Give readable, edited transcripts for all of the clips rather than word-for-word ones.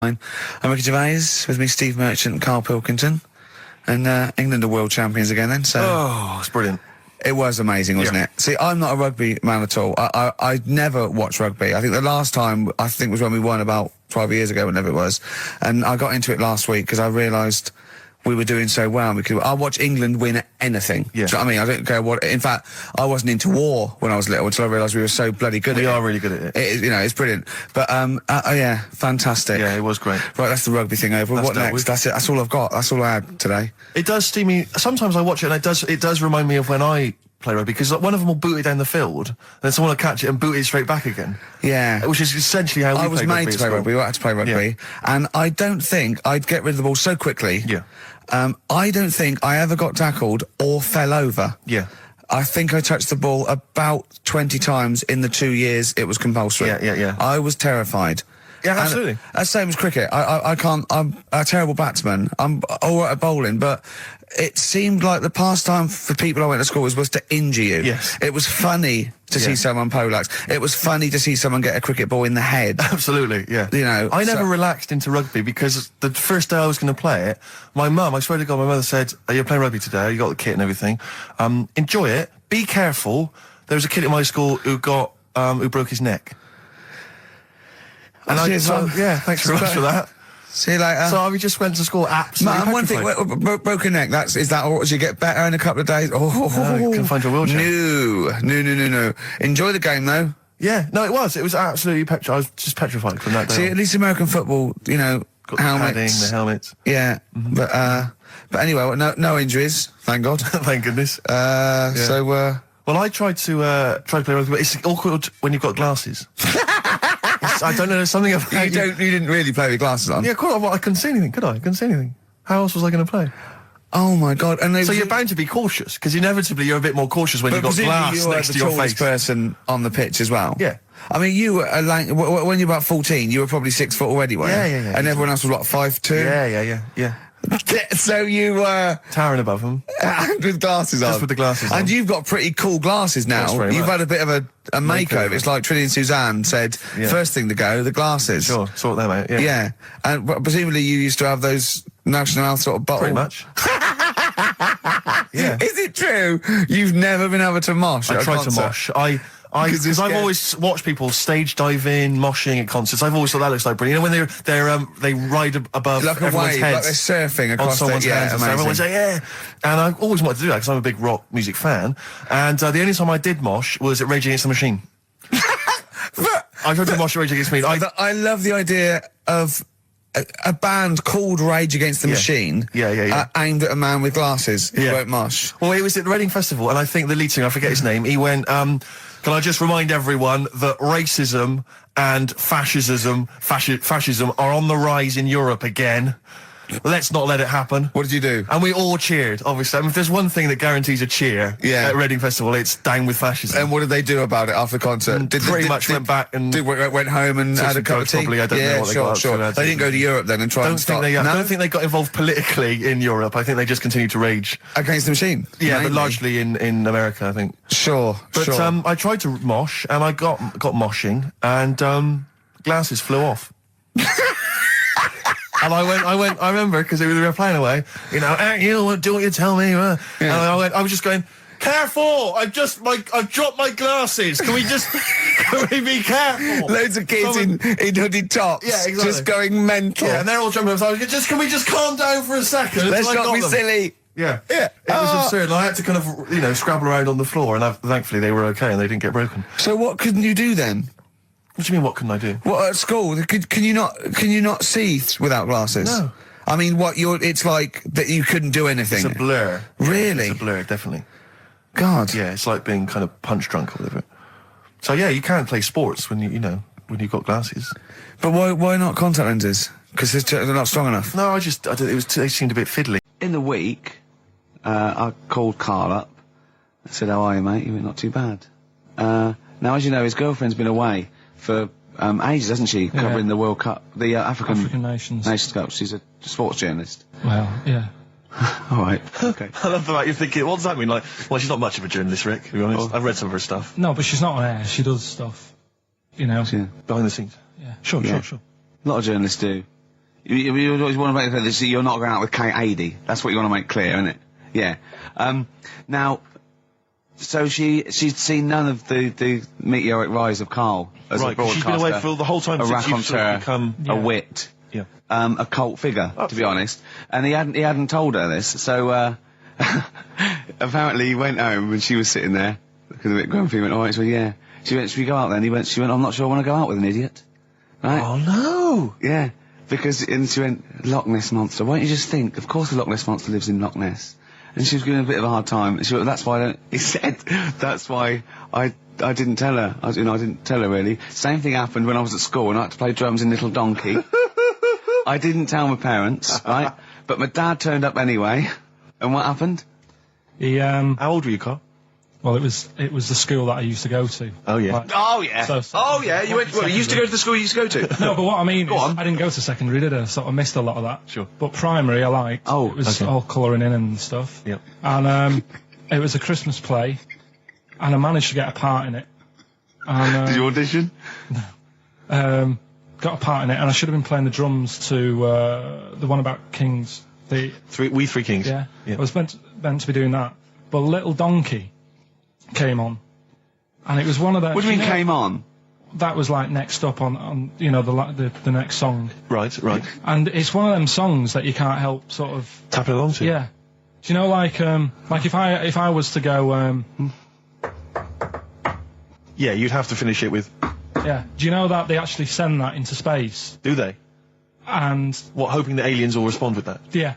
I'm Ricky Gervais, with me Steve Merchant and Karl Pilkington, and England are world champions again then, so... Oh, it's brilliant. It was amazing, wasn't it? See, I'm not a rugby man at all. I never watched rugby. I think the last time, was when we won about 12 years ago, whenever it was, and I got into it last week because I realised we were doing so well. I watch England win anything. Yeah. Do you know what I mean? I don't care what... In fact, I wasn't into war when I was little until I realised we were so bloody good at it. We are really good at it. It's brilliant. But, yeah, fantastic. Yeah, it was great. Right, that's the rugby thing over. What next? That's it. That's all I've got. That's all I had today. It does steam me... Sometimes I watch it and it does remind me of when I play rugby, because one of them will boot it down the field, and then someone will catch it and boot it straight back again. Yeah. Which is essentially how we I was made to play rugby. I had to play rugby. Yeah. And I don't think I'd get rid of the ball so quickly. Yeah. I don't think I ever got tackled or fell over. Yeah. I think I touched the ball about 20 times in the 2 years it was compulsory. Yeah. I was terrified. Yeah, absolutely. And same as cricket. I can't... I'm a terrible batsman. I'm all right at bowling, but it seemed like the pastime for people I went to school was to injure you. Yes. It was funny to see someone poleaxe. It was funny to see someone get a cricket ball in the head. Absolutely, yeah. You know, I never relaxed into rugby because the first day I was going to play it, my mum, I swear to God, my mother said, "You're playing rugby today, you got the kit and everything. Enjoy it, be careful." There was a kid at my school who broke his neck. And thanks very much for that. See you later. So we just went to school absolutely Man, one thing, broken neck, is that or does you get better in a couple of days? Oh, you can find your wheelchair. No. Enjoy the game, though. Yeah, no, it was absolutely I was just petrified from that day. See, at least American football, you know, got helmets. the helmets. Yeah, but anyway, no injuries, thank God. Thank goodness. Well, I tried to play rugby, but it's awkward when you've got glasses. I don't know, there's something about you didn't really play with glasses on? Yeah, I couldn't see anything, could I? I couldn't see anything. How else was I going to play? Oh my God! And so you're bound to be cautious, because inevitably you're a bit more cautious when you've got glass next to your face. But the tallest person on the pitch as well. Yeah. I mean, you were when you were about 14, you were probably 6 foot already, weren't you? Yeah. And everyone else was what, 5'2"? Yeah. So you were towering above them, with glasses on. Just with the glasses on. And you've got pretty cool glasses now. You've had a bit of a makeover. It's like Trinity and Suzanne said, first thing to go, the glasses. Sure, sort them out. Yeah. And presumably you used to have those National Health sort of bottle. Pretty much. Yeah. Is it true? You've never been able to mosh? I tried to mosh. Because I've always watched people stage dive in, moshing at concerts. I've always thought that looks like brilliant. You know, when they ride above like everyone's wave, heads, like they're surfing across someone's heads. And everyone say yeah. And I've always wanted to do that because I'm a big rock music fan. And the only time I did mosh was at Rage Against the Machine. I tried to mosh at Rage Against the Machine. I love the idea of a band called Rage Against the Machine, aimed at a man with glasses who won't mosh. Well, it was at the Reading Festival, and I think the lead singer, I forget his name, he went, "Can I just remind everyone that racism and fascism are on the rise in Europe again. Let's not let it happen." What did you do? And we all cheered, obviously. I mean, if there's one thing that guarantees a cheer at Reading Festival, it's down with fascism. And what did they do about it after the concert? Pretty much went back and... went home and had a cup of tea? Probably, I don't know what they got. Sure. They didn't go to Europe then and try and stop... I don't think they got involved politically in Europe. I think they just continued to rage. Against the Machine? Yeah, mainly. But largely in America, I think. Sure. I tried to mosh, and I got moshing, and glasses flew off. And I remember, because they were playing away, you know, do what you tell me. And I was just going, "Careful! I've dropped my glasses. Can we be careful?" Loads of kids in hooded tops, just going mental. Yeah, and they're all jumping up. So I was can we just calm down for a second? Let's not be silly. Yeah. It was absurd. And I had to kind of, scrabble around on the floor, and thankfully they were okay and they didn't get broken. So what couldn't you do then? What do you mean, what couldn't I do? What, at school? Can you not see without glasses? No. I mean, it's like that you couldn't do anything. It's a blur. Really? It's a blur, definitely. God. Yeah, it's like being kind of punch drunk or whatever. So yeah, you can't play sports when when you've got glasses. But why not contact lenses? Because they're not strong enough. No, they seemed a bit fiddly. In the week, I called Karl up. I said, "How are you, mate?" He went, "Not too bad." Now, as you know, his girlfriend's been away for ages, hasn't she? Covering the World Cup, the African Nations Cup. She's a sports journalist. Well, yeah. All right. Okay. I love the fact you're thinking, what does that mean? Like, well, she's not much of a journalist, Rick, to be honest. I've read some of her stuff. No, but she's not on air. She does stuff, Yeah. Behind the scenes. Yeah. Sure. A lot of journalists do. You always want to make clear that you're not going out with Kate Adie. That's what you want to make clear, isn't it? Yeah. Now, so she'd seen none of the meteoric rise of Karl as a broadcaster. She's been away for the whole time since you've sort of become a wit, a cult figure, to be honest. And he hadn't told her this, so apparently he went home and she was sitting there, looking a bit grumpy. He went, "All right," she went, "Yeah." She went, "Should we go out then?" She went, "I'm not sure I want to go out with an idiot." Right? Oh no! Yeah, because and she went, "Loch Ness monster. Why don't you just think? Of course, the Loch Ness monster lives in Loch Ness." And she was giving a bit of a hard time. And she went, "That's why I don't." He said, "That's why I didn't tell her. I didn't tell her really." Same thing happened when I was at school and I had to play drums in Little Donkey. I didn't tell my parents, right? But my dad turned up anyway. And what happened? He How old were you, Carl? Well, it was the school that I used to go to. Oh yeah. Like, Oh yeah. Oh yeah. You went. Well, you used to go to the school you used to go to. No, but what I mean is, on. I didn't go to secondary, did I? Sort of missed a lot of that. Sure. But primary, I liked. Oh, it was okay. all colouring in and stuff. Yep. And it was a Christmas play, and I managed to get a part in it. And, Did you audition? got a part in it, and I should have been playing the drums to the one about Kings. We Three Kings. Yeah. Yep. I was meant to be doing that, but Little Donkey came on, and it was one of the. What do you mean came on? That was like next up on the next song. Right. And it's one of them songs that you can't help sort of Tapping along to. Yeah. Do you know like if I was to go Yeah, you'd have to finish it with. yeah. Do you know that they actually send that into space? Do they? And What, hoping that aliens will respond with that? yeah.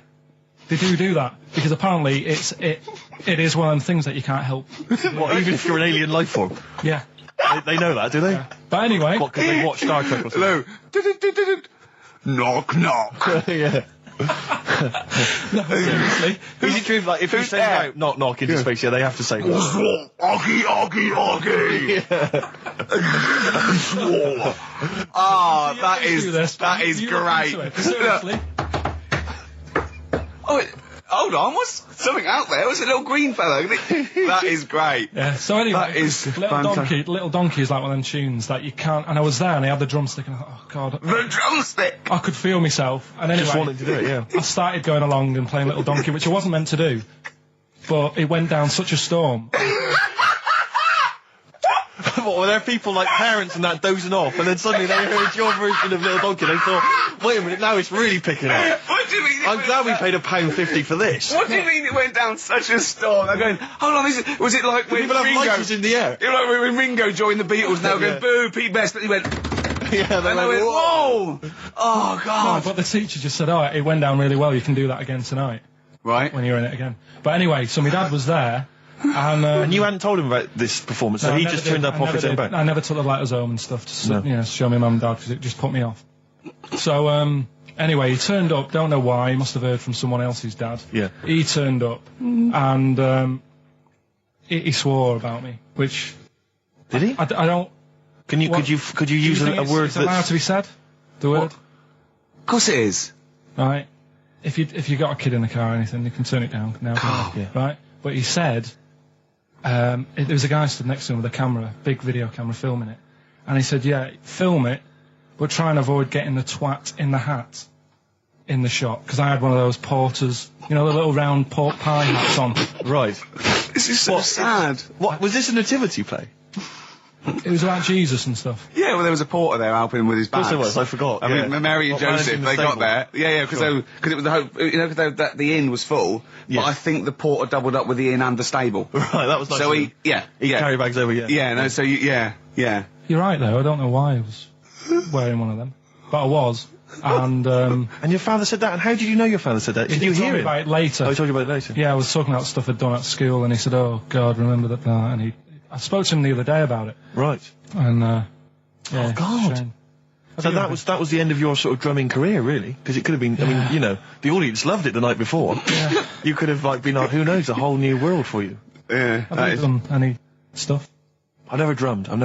They do that because apparently it is one of them things that you can't help. What, even if you're an alien life form? Yeah. They know that, do they? Yeah. But anyway, What, because they watch Star Trek or something? Hello. Knock knock. Yeah. no, seriously. Is it true, like, if you send there? out knock knock into space, yeah, they have to say Oggy, oggy, oggy. Ah, that is You look great. into it. Seriously. Oh, hold on, what's something out there? What's a little green fella? That is great. Yeah. So anyway, That is Little Donkey is like one of them tunes that you can't. And I was there, and they had the drumstick, and I thought, oh god, The drumstick. I could feel myself. And anyway, just wanting to do it, yeah. I started going along and playing Little Donkey, which I wasn't meant to do, but it went down such a storm. What, were there people like parents and that dozing off, and then suddenly they heard your version of Little Donkey, and they thought, wait a minute, now it's really picking up. What do you mean? I'm glad we paid £1.50 for this. What do you mean it went down such a storm? I'm going, hold on, was it like when People have Ringo... lights in the air. You know, like when Ringo joined the Beatles, now Yeah. going, boo, Pete Best, but he went... Yeah, they And I went, whoa! Oh, No, God. but the teacher just said, oh, it went down really well, you can do that again tonight, Right. when you're in it again. But anyway, so my dad was there, and... And you hadn't told him about this performance, so no, I he never just did. turned up I off never his own did. back. I never took the letters home and stuff to No. show my mum and dad, because it just put me off. So, anyway, he turned up, don't know why, he must have heard from someone else's dad. Yeah. He turned up, and he swore about me, which... Did he? I don't... Could you use Do you a think word it's allowed that's... to be said? The word? Of course it is. Right. If you got a kid in the car or anything, you can turn it down now. can't you? Yeah. Right. But he said, there was a guy stood next to him with a camera, big video camera, filming it, and he said, "Yeah, film it, but try and avoid getting the twat in the hat in the shot, because I had one of those porters, you know, the little round pork pie hats on." Right. This is so sad. What, was this a nativity play? It was about Jesus and stuff. Yeah, well, there was a porter there helping him with his bags. Of course there was, I forgot. I mean, Mary and What, Joseph, managing the they got stable? there. Yeah, because Sure. it was the hope, you know, because the inn was full, Yes. but I think the porter doubled up with the inn and the stable. Right, that was nice. So of him. he carry bags over, yeah. Yeah, no, so yeah. You're right though. I don't know why I was wearing one of them, but I was. And And your father said that, and how did you know your father said that? Did you he told hear me it? about it later. Oh, he told you about it later? Yeah, I was talking about stuff I'd done at school, and he said, "Oh God, remember that?" And I spoke to him the other day about it, Right. and yeah, Oh, God. it's a shame. So that was the end of your sort of drumming career, really? Because it could have been, I mean, you know, the audience loved it the night before. Yeah. You could have, like, been, who knows, a whole new world for you. Yeah, I've never done any stuff. I've never drummed. I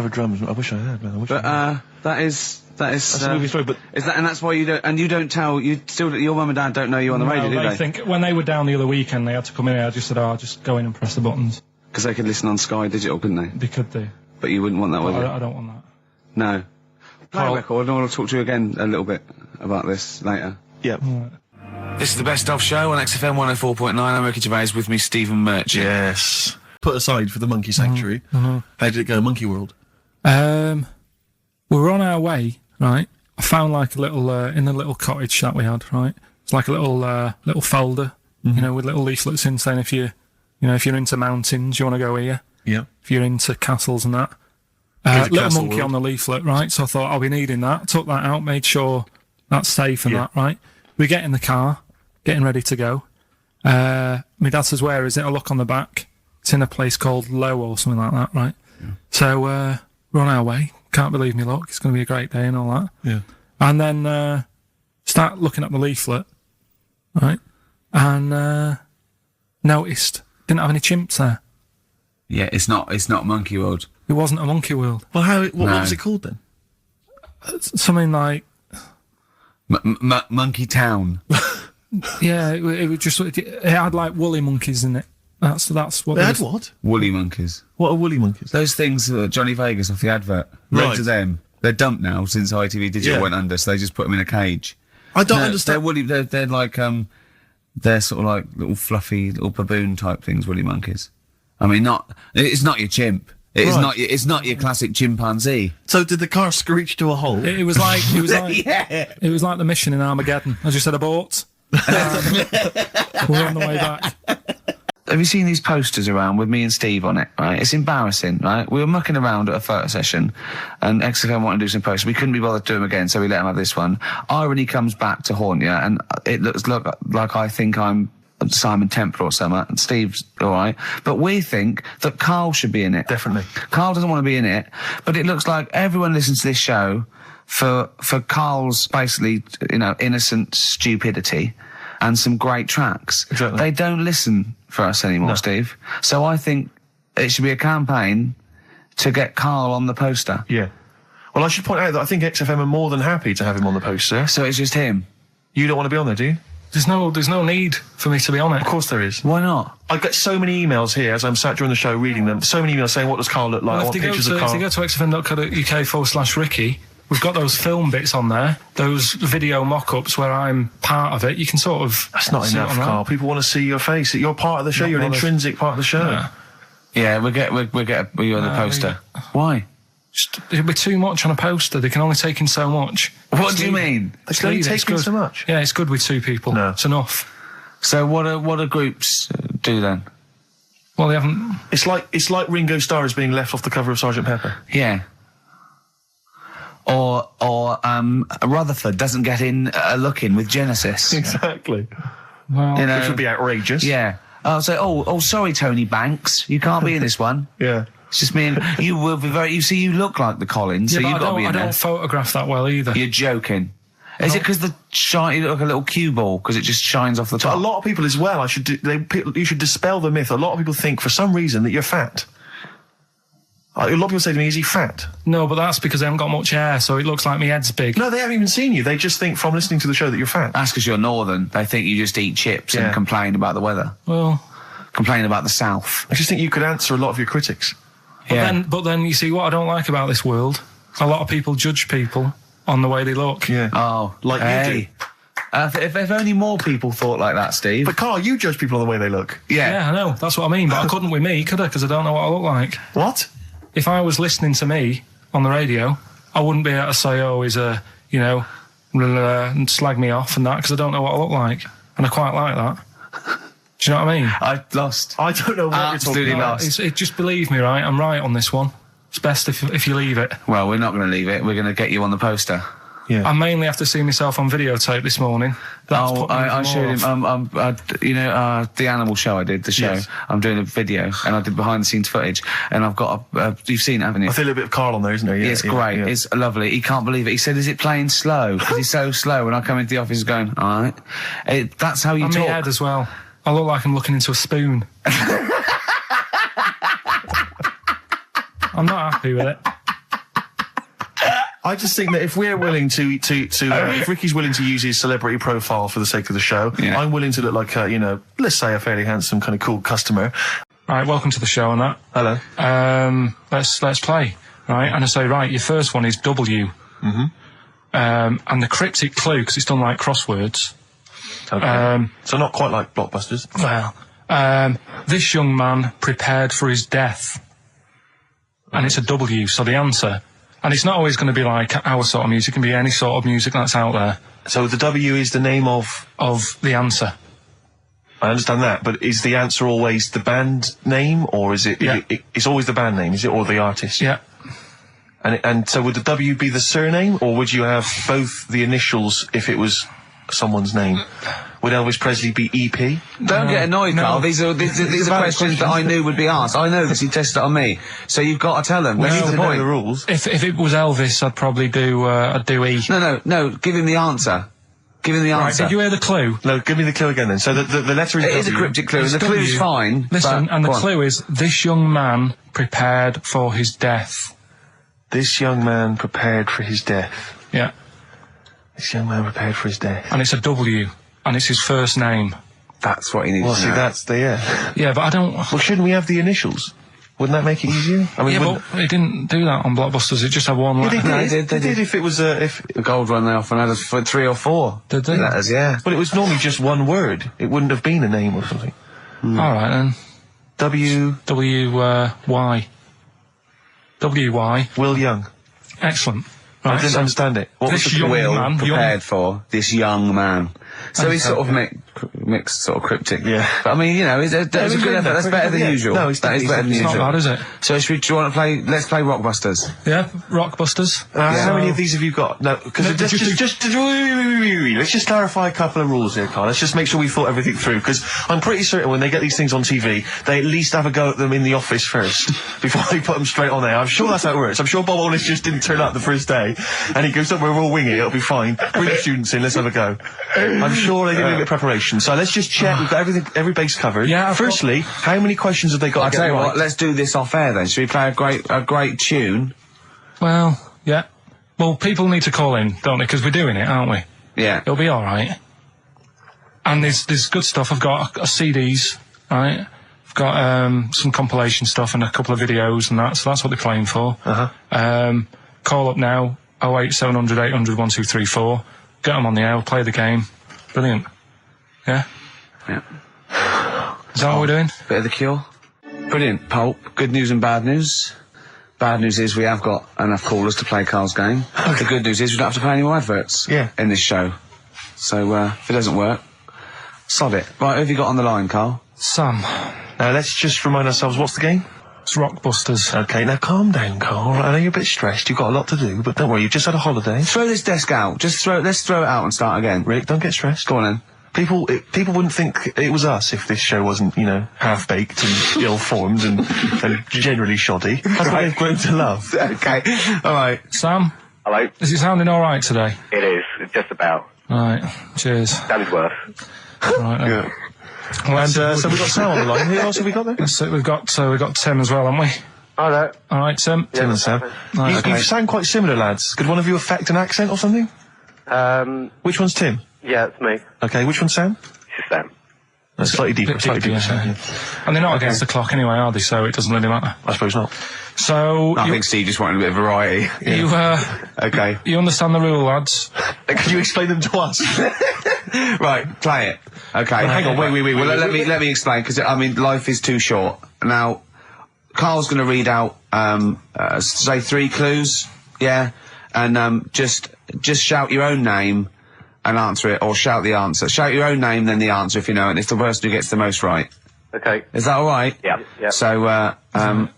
wish I had, man. But, that is... That's a movie story, but... Is that, and that's why you don't tell, your mum and dad don't know you on the radio, do they they? think when they were down the other weekend, they had to come in. I just said, "Oh, just go in and press the buttons." Because they could listen on Sky Digital, couldn't they? They could do. But you wouldn't want that, would you? I don't want that. No. Play a Carl- record, and I'll talk to you again a little bit about this later. Yep. This is the Best Of Show on XFM 104.9. I'm Ricky Gervais, with me, Stephen Merchant. Yes. Put aside for the monkey sanctuary. How did it go, Monkey World? We were on our way, right? I found like a little, in a little cottage that we had, right? It's like a little folder, you know, with little leaflets in saying if you're into mountains, you want to go here. Yeah. If you're into castles and that. Here's a Little castle monkey world. on the leaflet, right? So I thought I'll be needing that. Took that out, made sure that's safe and that, right? We get in the car, getting ready to go. My dad says, "Where is it?" I look on the back. It's in a place called Low or something like that, right? Yeah. So we're on our way. Can't believe me luck. It's going to be a great day and all that. Yeah. And then start looking at the leaflet, right? And noticed didn't have any chimps there. Yeah, it's not Monkey World. It wasn't a monkey world. Well, what was it called then? Something like Monkey Town. yeah, it was just it had like woolly monkeys in it. That's what They had what? Woolly monkeys. What are woolly monkeys? Those things, Johnny Vegas off the advert. Right. Loads of them. They're dumped now since ITV Digital went under, so they just put them in a cage. I don't They're understand. woolly. They're like they're sort of like little fluffy little baboon type things. Woolly monkeys. I mean, it's not your chimp. It's not your classic chimpanzee. So did the car screech to a halt? It was like Yeah. it was like the mission in Armageddon. I just said abort. We're on the way back. Have you seen these posters around with me and Steve on it, right? It's embarrassing, right? We were mucking around at a photo session and XFM wanted to do some posters. We couldn't be bothered to do them again, so we let him have this one. Irony comes back to haunt you, and it looks like I think I'm Simon Temple or something, and Steve's all right. But we think that Karl should be in it. Definitely. Karl doesn't want to be in it, but it looks like everyone listens to this show for Karl's basically, innocent stupidity and some great tracks. Exactly. They don't listen for us anymore, Steve. So I think it should be a campaign to get Karl on the poster. Yeah. Well, I should point out that I think XFM are more than happy to have him on the poster. So it's just him. You don't want to be on there, do you? There's no need for me to be on it. Of course there is. Why not? I get so many emails here as I'm sat during the show reading them. So many emails saying, what does Karl look like? Well, I want pictures of if Karl. you go to xfm.co.uk/Ricky, we've got those film bits on there, those video mock-ups where I'm part of it. You can sort of... That's not see it enough, online. Karl. People want to see your face. You're part of the show. Not You're an bothered. intrinsic part of the show. Yeah. Yeah, we'll get you on the poster. Why? Just, it'll be too much on a poster. They can only take in so much. What do you mean? They can only It's take in good. so much. Yeah, it's good with two people. No. It's enough. So what do groups do then? Well, they haven't... It's like Ringo Starr is being left off the cover of Sgt. Pepper. Yeah. Or Rutherford doesn't get in a look in with Genesis. Exactly. Well, You know, Which would be outrageous. yeah. I'll say, sorry, Tony Banks, you can't be in this one. Yeah. It's just me and you will be very. You see, you look like the Collins, so but you've got to be in I there. don't photograph that well either. You're joking. Is it because you look like a little cue ball because it just shines off the But top? a lot of people as well, you should dispel the myth. A lot of people think for some reason that you're fat. A lot of people say to me, is he fat? No, but that's because I haven't got much hair, so it looks like my head's big. No, they haven't even seen you. They just think from listening to the show that you're fat. That's because you're northern. They think you just eat chips Yeah. and complain about the weather, Well, complain about the south. I just think you could answer a lot of your critics. but then you see what I don't like about this world. A lot of people judge people on the way they look. Yeah. Oh, Like you do. If only more people thought like that, Steve. But Karl, you judge people on the way they look. Yeah, I know. That's what I mean. But I couldn't with me, could I? Because I don't know what I look like. What? If I was listening to me on the radio, I wouldn't be able to say, "Oh, he's a," and slag me off and that, because I don't know what I look like, and I quite like that. Do you know what I mean? I lost. I don't know what Absolutely you're talking about. lost. Just believe me, right? I'm right on this one. It's best if you leave it. Well, we're not going to leave it. We're going to get you on the poster. Yeah. I mainly have to see myself on videotape this morning. That's put me I even showed more him. off. The animal show I did, the show. Yes. I'm doing a video, and I did behind the scenes footage, and I've got you've seen it, haven't you? I feel a little bit of Karl on there, isn't there? Yeah, It's great. yeah. It's lovely. He can't believe it. He said, "Is it playing slow?" Because he's so slow. When I come into the office, he's going, "All right." That's how you And my talk. head as well. I look like I'm looking into a spoon. I'm not happy with it. I just think that if we're willing if Ricky's willing to use his celebrity profile for the sake of the show, Yeah. I'm willing to look like let's say a fairly handsome, kind of cool customer. Right, welcome to the show and that. Hello. Let's play. Right, and I say, right, your first one is W. Mm-hmm. And the cryptic clue, because it's done like crosswords. Okay. So not quite like Blockbusters. Well, this young man prepared for his death. And it's a W, so the answer. And it's not always going to be like our sort of music, it can be any sort of music that's out there. So the W is the name of the answer. I understand that, but is the answer always the band name, or is it? Yeah. It's always the band name, is it, or the artist? Yeah. And so would the W be the surname, or would you have both the initials if it was someone's name? Would Elvis Presley be EP? Don't get annoyed, no. Carl. These are questions that I knew would be asked. I know this. You tested it on me, so you've got to tell them. We That's need the to know point. the rules. If it was Elvis, I'd probably do E. No. Give him the answer. Give him the Right, answer. did you hear the clue? No, give me the clue again then. So the letter is It is a W. cryptic clue, and It's the clue's W. fine. Listen, but, and the go on. clue is, this young man prepared for his death. This young man prepared for his death. Yeah. This young man prepared for his death. And it's a W, and it's his first name. That's what he needs Well, to see, know. that's the, yeah. Yeah, but I don't... Well, shouldn't we have the initials? Wouldn't that make it easier? I mean, Yeah, wouldn't- but it didn't do that on Blockbusters, it just had one letter. No, they did. They did if it was if. The gold one they often had us for 3 or 4 Did they? letters, yeah. Well, it was normally just one word. It wouldn't have been a name or something. Alright then. W. W-Y. W-Y. Will Young. Excellent. I Right, didn't so understand it. What was this the young clue? Will man, prepared for this young man. So he's sort of mixed, sort of cryptic. Yeah. But I mean, you know, that's a good effort. That's better than Yeah. usual. No, it's that is better than It's not usual. bad, is it? So do you want to play? Let's play Rockbusters. Yeah, Rockbusters. How many of these have you got? No, because No, let's just clarify a couple of rules here, Carl. Let's just make sure we thought everything through, because I'm pretty certain when they get these things on TV, they at least have a go at them in the office first before they put them straight on there. I'm sure that's how it works. I'm sure Bob Wallace just didn't turn up the first day, and he goes, "Don't worry, we'll wing it. It'll be fine. Bring the students in. Let's have a go." I'm sure they did a bit of preparation. So let's just check. We've got every base covered. Yeah, Firstly, how many questions have they got? I'll to tell get you right? what. Let's do this off air then. Should we play a great tune? Well, yeah. Well, people need to call in, don't they? Because we're doing it, aren't we? Yeah. It'll be alright. And there's good stuff. I've got CDs, right? I've got some compilation stuff and a couple of videos and that, so that's what they're playing for. Call up now, 08700 800 1234. Get them on the air, we'll play the game. Brilliant. Yeah? Yeah. Is that what we're doing? Bit of the Cure. Brilliant. Pulp. Good news and bad news. Bad news is we have got enough callers to play Carl's game. The good news is we don't have to pay any more adverts in this show. So if it doesn't work, sod it. Right, who have you got on the line, Carl? Sam. Now let's just remind ourselves, what's the game? It's Rockbusters. Okay, now calm down, Carl. I know you're a bit stressed. You've got a lot to do, but don't worry. You've just had a holiday. Throw this desk out. Let's throw it out and start again. Rick, don't get stressed. Go on then. People wouldn't think it was us if this show wasn't, half-baked and ill-formed and generally shoddy. That's what they've grown to love. Okay. All right. Sam, Hello. is it sounding alright today? It is. It's just about. Right, cheers. Sounded worse. Right, then. Yeah. Well, And so we've got Sam on the line. Who else have we got there? so we've got Tim as well, haven't we? Hi there. Alright, Tim. Tim and Sam. Right, You sound quite similar, lads. Could one of you affect an accent or something? Which one's Tim? Yeah, it's me. Okay, which one's Sam? This is Sam. That's slightly deeper. Slightly deeper. Sam, yeah. And they're not against the clock anyway, are they? So it doesn't really matter. I suppose not. So I think Steve just wanted a bit of variety. Okay. you understand the rule, lads? Can you explain them to us? Right, play it. Okay. Hang on, wait. Well, let me explain, because I mean, life is too short. Now, Carl's going to read out, say 3 clues, yeah, and just shout your own name and answer it, or shout the answer. Shout your own name, then the answer if you know it. It's the person who gets the most right. Okay. Is that all right? Yeah. Yeah. So,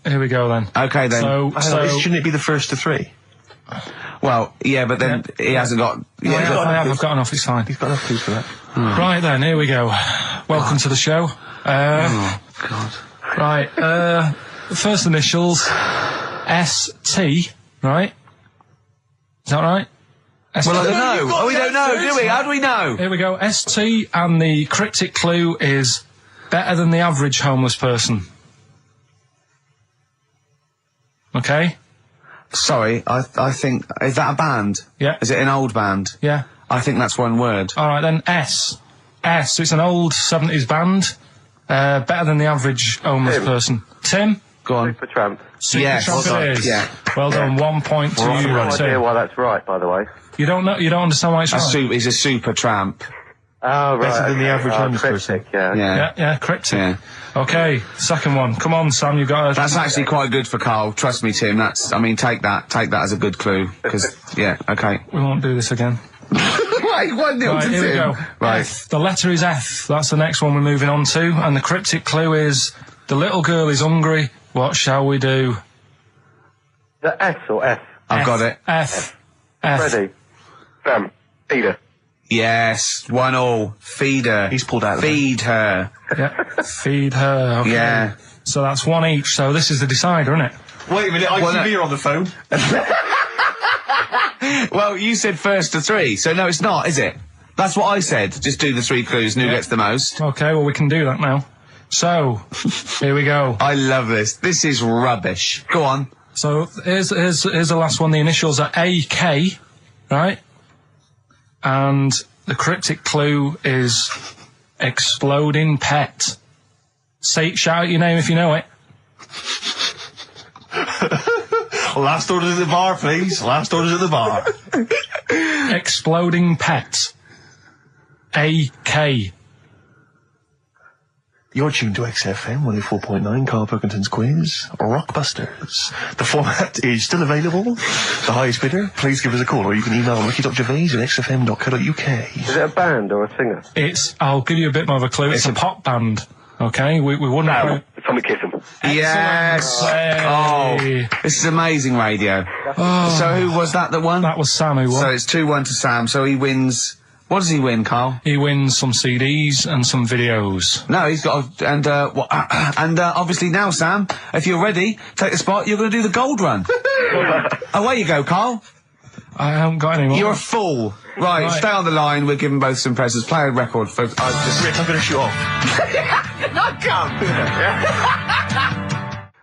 Here we go then. okay then. So Shouldn't it be the first to 3? Well, yeah, but then he hasn't got. I've got enough. It's fine. He's got enough clues for that. Right then, here we go. Welcome to the show. Oh God. Right. First initials ST. Right. Is that right? ST. Well, I don't know. Oh, we don't know, do we? How do we know? Here we go. ST, and the cryptic clue is better than the average homeless person. Okay? Sorry, I think, is that a band? Yeah. Is it an old band? Yeah. I think that's one word. Alright then, S. It's an old 70s band. Better than the average homeless person. Tim? Go on. Supertramp. Yes. Supertramp it is. Yeah. Well done. 1 point to Well, you, No Roxy. idea why that's right, by the way. You don't know. You don't understand why it's right. He's a super tramp. Oh, right. Better than the average homeless cryptic, person. yeah. Yeah, cryptic. Yeah. Okay, second one. Come on, Sam, you got That's actually quite good for Carl. Trust me, Tim. Take that as a good clue. Because, yeah, okay. We won't do this again. Wait, 1-0 Right, to here we Tim. go. Right. F. The letter is F. That's the next one we're moving on to. And the cryptic clue is, the little girl is hungry. What shall we do? The S or F? I've got it. F. Ready. Sam. Peter. Yes, 1-1. Feed her. He's pulled out of Feed her. Yeah. Feed her. Okay. Yeah. So that's one each. So this is the decider, isn't it? Wait a minute, ITV are on the phone. Well, you said first to 3, so no, it's not, is it? That's what I said. Just do the 3 clues and who gets the most. Okay, well, we can do that now. So, here we go. I love this. This is rubbish. Go on. So, here's the last one. The initials are AK, right? And the cryptic clue is exploding pet. Shout out your name if you know it. Last orders at the bar, please. Last orders at the bar. Exploding pet. AK. You're tuned to XFM 104.9, Karl Pilkington's quiz, Rockbusters. The format is still available. The highest bidder, please give us a call, or you can email ricky.gervais@xfm.co.uk. Is it a band or a singer? I'll give you a bit more of a clue. It's a pop band. Okay, we wouldn't. Sam. Tommy Kissam. Yes. Hey. Oh, this is amazing radio. So who was that won? That was Sam who won. So it's 2-1 to Sam. So he wins. What does he win, Carl? He wins some CDs and some videos. No, he's got obviously now, Sam, if you're ready, take the spot. You're going to do the gold run. Away you go, Carl. I haven't got any more. You're a fool. Right, stay on the line. We're giving both some presents. Play a record for. Rick, I'm going to shoot off. Not come.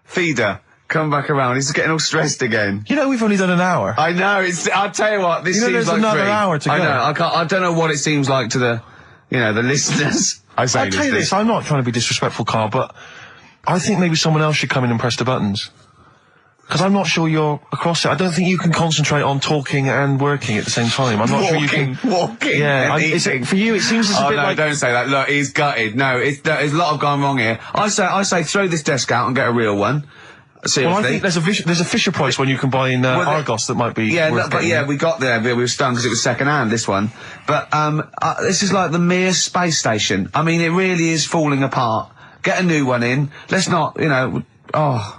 Feeder, come back around. He's getting all stressed again. You know, we've only done an hour. I know. I'll tell you what. This You know, seems there's like another 3. hour to I go. know. I don't know what it seems like to the listeners. I'll tell you this, I'm not trying to be disrespectful, Carl, but I think maybe someone else should come in and press the buttons. Because I'm not sure you're across it. I don't think you can concentrate on talking and working at the same time. I'm not sure you can... Walking. Yeah, and it's, eating. for you it seems it's a Oh bit no! like... Don't say that. Look, he's gutted. No, there's a lot of gone wrong here. I say, throw this desk out and get a real one. Seriously. Well, I think there's a Fisher Price one you can buy in Argos that might be worth but getting. we got there. We were stunned because it was second hand. This one, but this is like the Mir space station. I mean, it really is falling apart. Get a new one in. Let's not, Oh.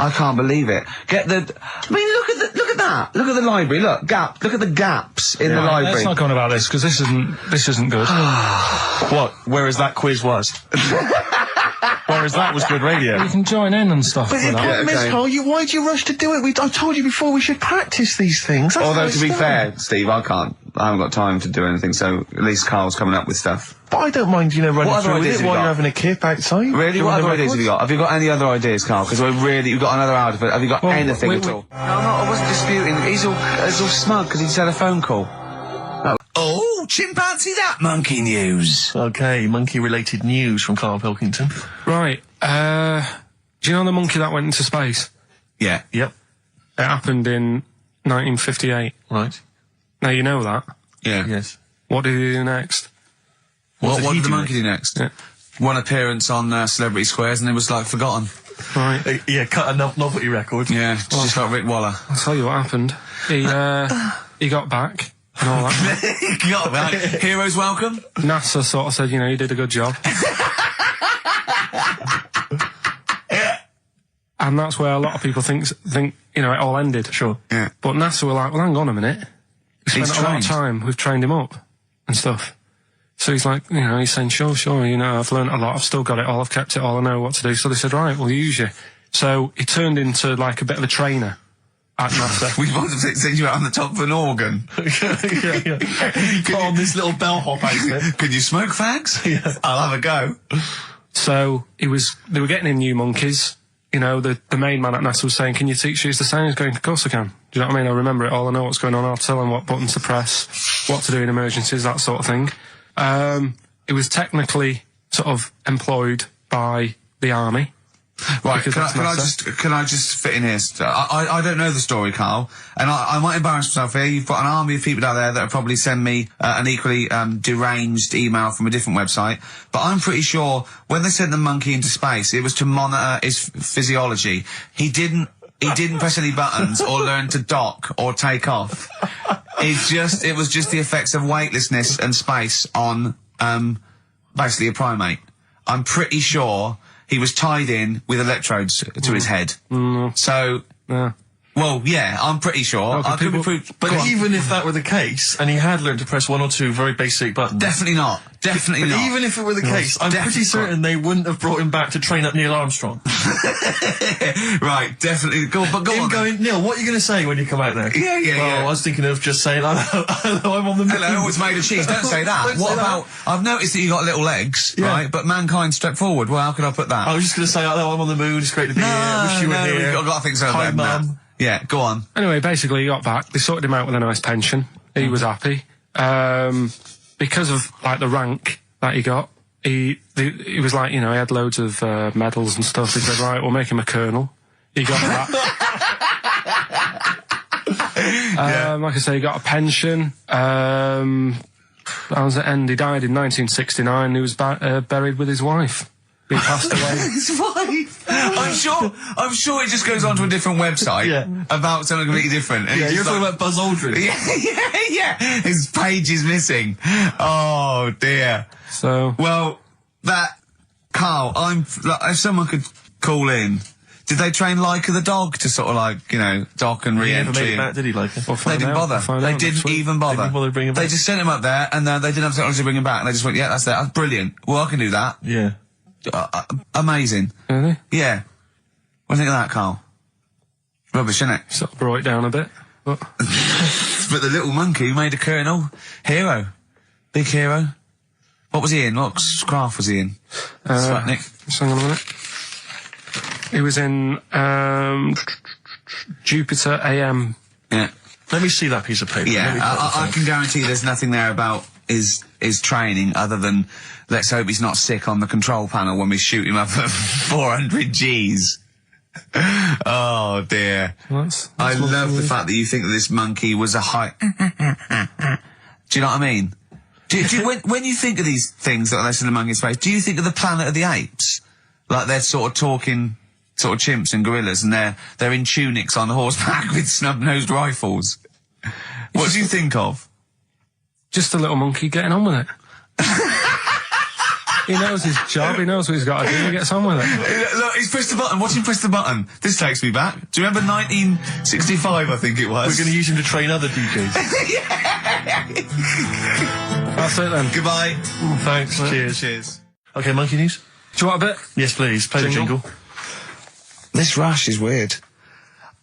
I can't believe it. Look at that. Look at the library. Look at the gaps in the library. Let's not go on about this because this isn't good. What? Whereas that quiz was. Whereas that was good radio. You can join in and stuff. But the problem is, okay. Carl, why do you rush to do it? I told you before we should practice these things. That's how Although, it's to be done. fair, Steve, I haven't got time to do anything, so at least Carl's coming up with stuff. But I don't mind, running What other through with ideas it have you while got? you're having a kip outside. Really? doing What the other ideas have records. you got? Have you got any other ideas, Carl? Because you've got another hour, but have you got anything at all? No, I wasn't disputing. He's all smug because he just had a phone call. Oh, chimpanzee that monkey news. Okay, monkey-related news from Karl Pilkington. Right. Do you know the monkey that went into space? Yeah. Yep. It happened in 1958. Right. Now you know that. Yeah. Yes. What did he do next? What did he did the do monkey do next? Yeah. One appearance on Celebrity Squares and it was forgotten. Right. Yeah, cut a novelty record. Yeah, just like Rick Waller. I'll tell you what happened. He got back and all that. Heroes welcome. NASA sort of said, you did a good job. And that's where a lot of people think it all ended. Sure. Yeah. But NASA were like, well, hang on a minute. We He's spent a lot of trained. time. We've trained him up and stuff. So he's like, he's saying, sure, I've learned a lot. I've still got it all. I've kept it all. I know what to do. So they said, right, we'll use you. So he turned into like a bit of a trainer at NASA. We wanted to send you out on the top of an organ. You put on this little bellhop outfit. Can you smoke fags? Yeah. I'll have a go. So they were getting in new monkeys. The main man at NASA was saying, can you teach these the same? He's going, of course I can. Do you know what I mean? I remember it all. I know what's going on. I'll tell them what buttons to press, what to do in emergencies, that sort of thing. It was technically sort of employed by the army. Right, Because that's can I just fit in here? I don't know the story, Carl, and I might embarrass myself here. You've got an army of people out there that will probably send me an equally deranged email from a different website, but I'm pretty sure when they sent the monkey into space, it was to monitor his physiology. He didn't press any buttons or learn to dock or take off. It was just the effects of weightlessness and space on basically a primate. I'm pretty sure he was tied in with electrodes to his head. So, well, yeah, I'm pretty sure. I could be proved. But even if that were the case, and he had learned to press one or two very basic buttons. Definitely not. Definitely But not. even if it were the case, I'm pretty certain they wouldn't have brought him back to train up Neil Armstrong. Right, definitely. Go on. Going, Neil, what are you going to say when you come out there? Yeah. I was thinking of just saying, hello, I'm on the moon. Hello, it's made of cheese. Don't say that. Don't What say about, I've noticed that you got little legs, right? But mankind stepped forward. Well, how could I put that? I was just going to say, hello, I'm on the moon, it's great to be here, I wish you were here. I've got to think so. Hi, better than that. Mum. Yeah, go on. Anyway, basically, he got back. They sorted him out with a nice pension. He was happy. Because of, like, the rank that he got, he was like, you know, he had loads of medals and stuff. He said, right, we'll make him a colonel. He got that. Like I say, he got a pension. How does it end? He died in 1969. He was buried with his wife. He passed away. His wife. I'm sure it just goes on to a different website about something completely different. And Yeah, it's you're just talking about Buzz Aldrin. Yeah. His page is missing. Oh dear. So, Well, Carl, if someone could call in, did they train Leica the dog to sort of like, you know, dock and He never made re-entry? it back, did he, like? They didn't bother. They didn't even bother. They didn't bother bringing him They back. just sent him up there, and they didn't have technology to bring him back. And they just went, yeah, that's brilliant. Well, I can do that. Yeah. Amazing. really? Yeah. What do you think of that, Carl? Rubbish, isn't it? Sort of brought it down a bit. But But the little monkey made a colonel. Hero. Big hero. What was he in? What craft was he in? Sputnik. just hang on a minute. He was in Jupiter AM. Yeah. Let me see that piece of paper. Let me Yeah, put that I down. can guarantee there's nothing there about his training other than let's hope he's not sick on the control panel when we shoot him up at 400 Gs. Oh dear. That's I love the lovely. fact that you think that this monkey was a high... Do you know what I mean? When you think of these things that are less than a monkey in space, do you think of the Planet of the Apes? Like they're sort of talking sort of chimps and gorillas and they're in tunics on horseback with snub-nosed rifles. What do you think of? Just a little monkey getting on with it. He knows his job, he knows what he's got to do, he gets on with it. Look, he's pressed the button. Watch him press the button. This takes me back. Do you remember 1965, I think it was? We're going to use him to train other DJs. That's it then. Goodbye. Thanks. Cheers. Cheers. Okay, monkey news? Do you want a bit? Yes, please. Play the Jingle? jingle. This rash is weird.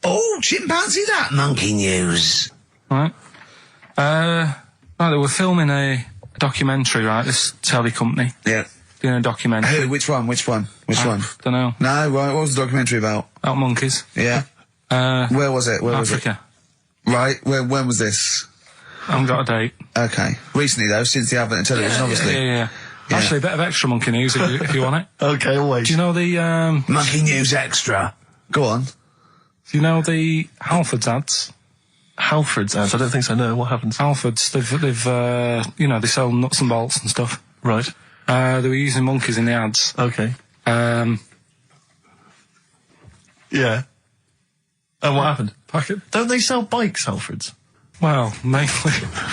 Oh, chimpanzee that monkey news. Right. Right, they were filming a documentary, right, this telly company, Yeah. doing a documentary. Who? Which one? Which one? Don't know. No, right, what was the documentary about? About monkeys. Yeah. Where was it? Where was it? Africa. Right, when was this? I haven't got a date. Okay. Recently, though, since the advent of television, obviously. Yeah. Actually, a bit of extra monkey news if you want it. Okay, always. Do you know the, Monkey News Extra. Go on. do you know the Halfords ads? Halford's ads. I don't think so. No, what happens? Halfords, they've you know, they sell nuts and bolts and stuff. Right. They were using monkeys in the ads. Okay. Um, Yeah. And what happened? Packet. Don't they sell bikes, Halfords? Well, mainly.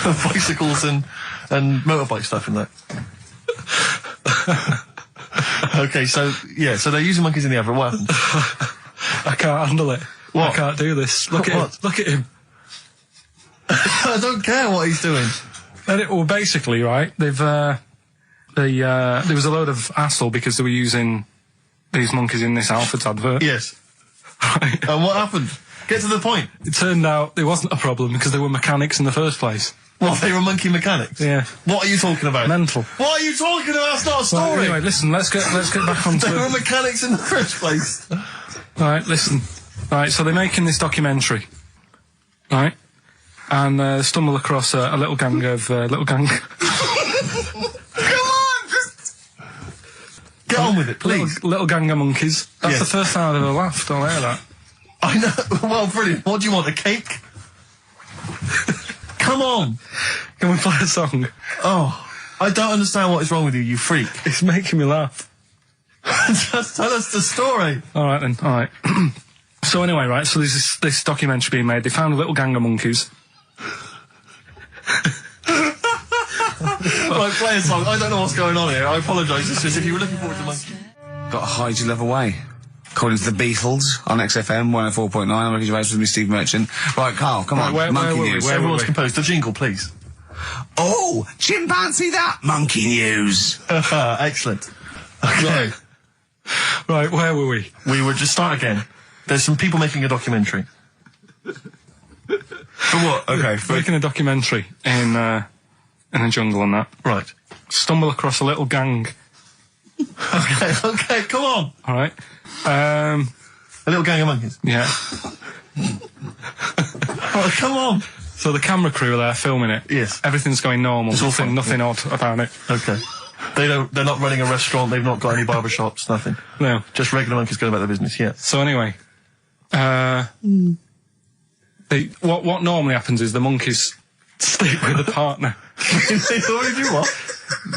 Bicycles and motorbike stuff in that. Okay, so they're using monkeys in the advert. What happened? I can't handle it. What? I can't do this. Look at What? him. Look at him. I don't care what he's doing. Well, basically, right, they've, there was a load of hassle because they were using these monkeys in this Halfords advert. Yes. Right. And what happened? Get to the point. It turned out there wasn't a problem because they were mechanics in the first place. What, they were monkey mechanics? Yeah. What are you talking about? Mental. What are you talking about? That's not a story. Right, anyway, listen, let's get back onto They were it. mechanics in the first place. Right, listen. Right, so they're making this documentary. Right? And stumble across a little gang of... Come on! Just... Get on with it, please. Little gang of monkeys. That's Yes. the first time I've ever laughed. I'll hear that. I know. Well, brilliant. What do you want, a cake? Come on. Can we play a song? Oh, I don't understand what is wrong with you, you freak. It's making me laugh. Just tell us the story. All right then. All right. So anyway, right. So there's this documentary being made. They found a little gang of monkeys. Right, play a song. I don't know what's going on here. I apologise. It's just if you were looking forward to monkey. Got to hide your love away. According to the Beatles on XFM 104.9. I'm Ricky Gervais with me, Steve Merchant. Right, Carl, come on. where monkey were we? news. Where Everyone's we? composed. The jingle, please. Oh, chimpanzee that monkey news. Excellent. Okay. Right, where were we? We would just start again. There's some people making a documentary. For what? Okay. Making a documentary in a jungle and that. Right. Stumble across a little gang. Okay, come on. All right. A little gang of monkeys. Yeah. Oh, come on. So the camera crew are there filming it. Yes. Everything's going normal. It's all fine. Nothing odd about it. Okay. They're not running a restaurant, they've not got any barber shops, nothing. No. Just regular monkeys going about their business, yeah. So anyway, what normally happens is the monkeys sleep with a partner. They already do what?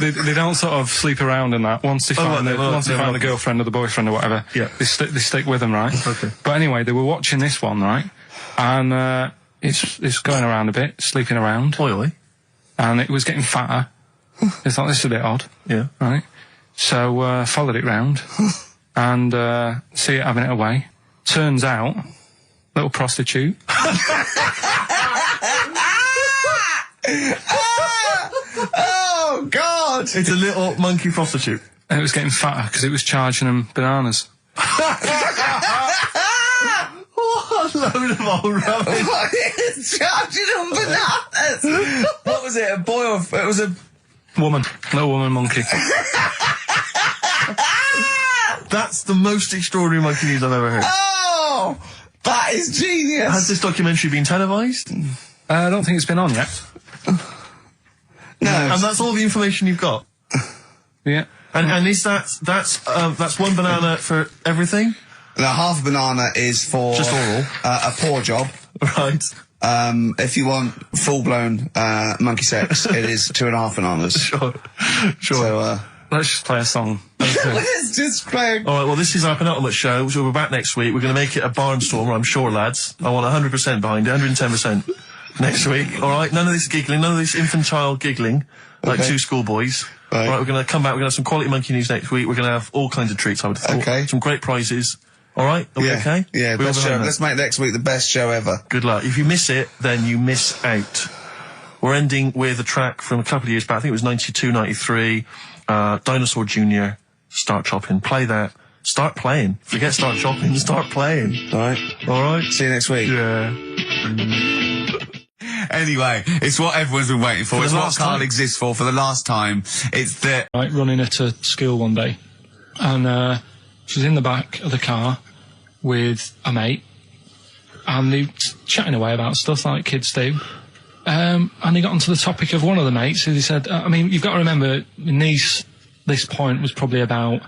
They don't sort of sleep around and that. Once they find the girlfriend or the boyfriend or whatever, Yeah. they stick with them, right? Okay. But anyway, they were watching this one, right? And it's going around a bit, sleeping around, Oily. and it was getting fatter. They thought this is a bit odd, Yeah. right? So followed it round and see it having it away. Turns out, little prostitute. Oh, God! It's a little monkey prostitute. And it was getting fatter because it was charging them bananas. What a load of old rubbish. It's charging them bananas! What was it, a boy or... It was a... Woman. Little woman monkey. That's the most extraordinary monkey news I've ever heard. Oh! That is genius! Has this documentary been televised? I don't think it's been on yet. No. And that's all the information you've got? Yeah. And is that's one banana for everything? Now, half a banana is for... Just oral. A paw job. Right. If you want full-blown monkey sex, it is 2.5 bananas. Sure. So, Let's just play a song. let's just play... All right, well, this is our penultimate show, so we're back next week. We're going to make it a barnstormer, I'm sure, lads. I want 100% behind it, 110% next week. All right, none of this giggling, none of this infantile giggling, like two schoolboys. Right. All right, we're going to come back, we're going to have some quality monkey news next week. We're going to have all kinds of treats, I would have thought. Okay. Some great prizes. All right, are we okay? Yeah, We're all best show. behind that? Let's make next week the best show ever. Good luck. If you miss it, then you miss out. We're ending with a track from a couple of years back. I think it was 92, 93. Dinosaur Jr. Start Chopping. Play that. Start playing. Forget start chopping. Start playing. All right. All right. See you next week. Yeah. Anyway, it's what everyone's been waiting for. For It's the what last Carl time. exists for the last time. It's the... Right, running her to school one day. And she's in the back of the car with a mate. And they chatting away about stuff like kids do. And he got onto the topic of one of the mates who he said, I mean, you've got to remember, niece, this point was probably about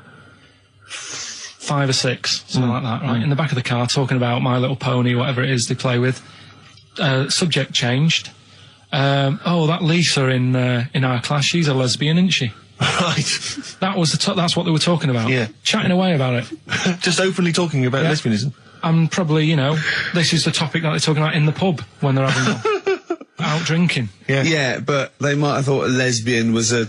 5 or 6, something like that, right? In the back of the car, talking about My Little Pony, whatever it is they play with. Subject changed. Oh, that Lisa in our class, she's a lesbian, isn't she? Right. That was that's what they were talking about. Yeah. Chatting away about it. Just openly talking about Yeah. lesbianism. And probably, you know, this is the topic that they're talking about in the pub when they're having out drinking. Yeah. Yeah, but they might have thought a lesbian was a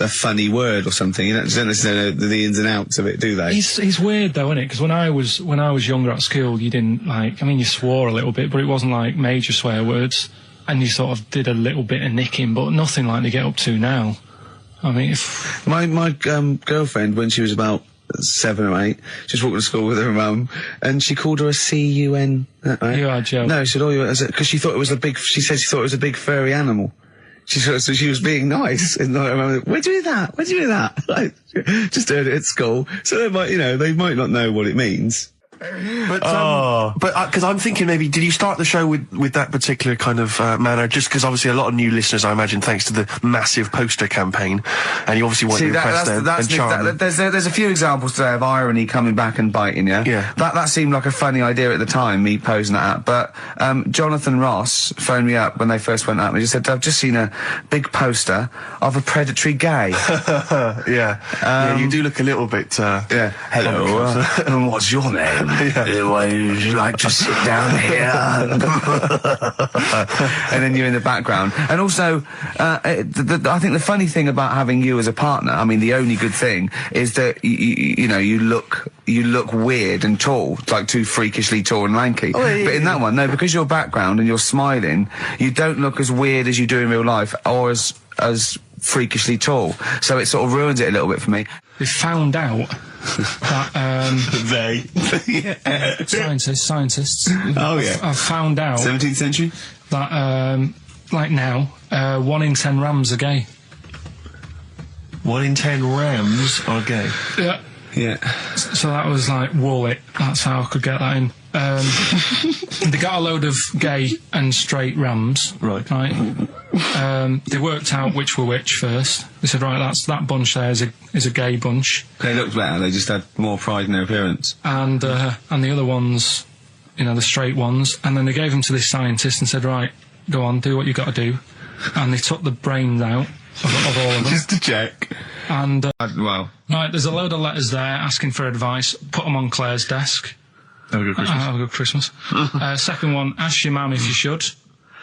funny word or something. You don't necessarily know the ins and outs of it, do they? It's weird though, isn't it? Because when I was younger at school, you didn't you swore a little bit, but it wasn't like major swear words, and you sort of did a little bit of nicking, but nothing like they get up to now. I mean, if My girlfriend, when she was about 7 or 8, just walked to school with her mum, and she called her a C-U-N. Right? You are joking. No, she said, because she thought it was she said she thought it was a big furry animal. So she was being nice, and I remember, where'd you do that? Where'd you do that? Like, just heard it at school. So they might not know what it means. But because I'm thinking maybe, did you start the show with that particular kind of manner? Just because obviously a lot of new listeners, I imagine, thanks to the massive poster campaign, and you obviously want to impress them and charm them. There's a few examples today of irony coming back and biting you. Yeah. That seemed like a funny idea at the time, me posing that up. But Jonathan Ross phoned me up when they first went up and he just said, I've just seen a big poster of a predatory gay. Yeah, you do look a little bit... Yeah. Hello, what's your name? Would you like to sit down here? And then you're in the background. And also, I think the funny thing about having you as a partner, I mean, the only good thing is that you know, you look weird and tall, like too freakishly tall and lanky. Oh, yeah, but in that one, no, because your background and you're smiling, you don't look as weird as you do in real life, or as freakishly tall. So it sort of ruins it a little bit for me. They found out that scientists. Oh yeah. I've found out 17th century. That like now, 1 in 10 Rams are gay. 1 in 10 Rams are gay. Yeah. Yeah. So that was like wallet. That's how I could get that in. They got a load of gay and straight Rams. Right. They worked out which were which first. They said, right, that bunch there is a gay bunch. They looked better. They just had more pride in their appearance. And the other ones, you know, the straight ones. And then they gave them to this scientist and said, right, go on, do what you got to do. And they took the brains out of all of them. Just to check. And well, right, there's a load of letters there asking for advice. Put them on Claire's desk. Have a good Christmas. Have a good Christmas. Second one, ask your mum if you should.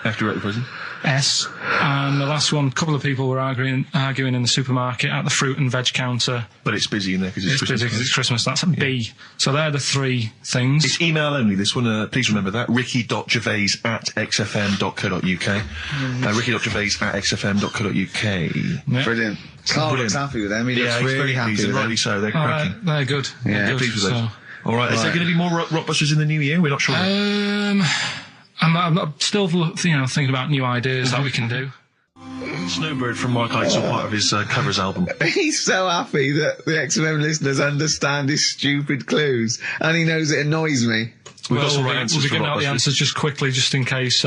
After you're at the prison. S. And the last one, a couple of people were arguing in the supermarket at the fruit and veg counter. But it's busy in there because it's Christmas. Busy because it's Christmas. That's a B. So they're the 3 things. It's email only, this one. Please remember that. ricky.gervais@xfm.co.uk. ricky.gervais@xfm.co.uk. yeah. Brilliant. Carl looks happy with them. He looks really happy with them. Rightly so. They're cracking. They're good. Yeah. They're good. Pleased with those. All right. Is there going to be more Rockbusters in the new year? We're not sure. I'm still, thinking about new ideas that we can do. Snowbird from Mark Heights are part of his covers album. He's so happy that the XFM listeners understand his stupid clues, and he knows it annoys me. We've got some right answers. We'll be getting out the answers just quickly, just in case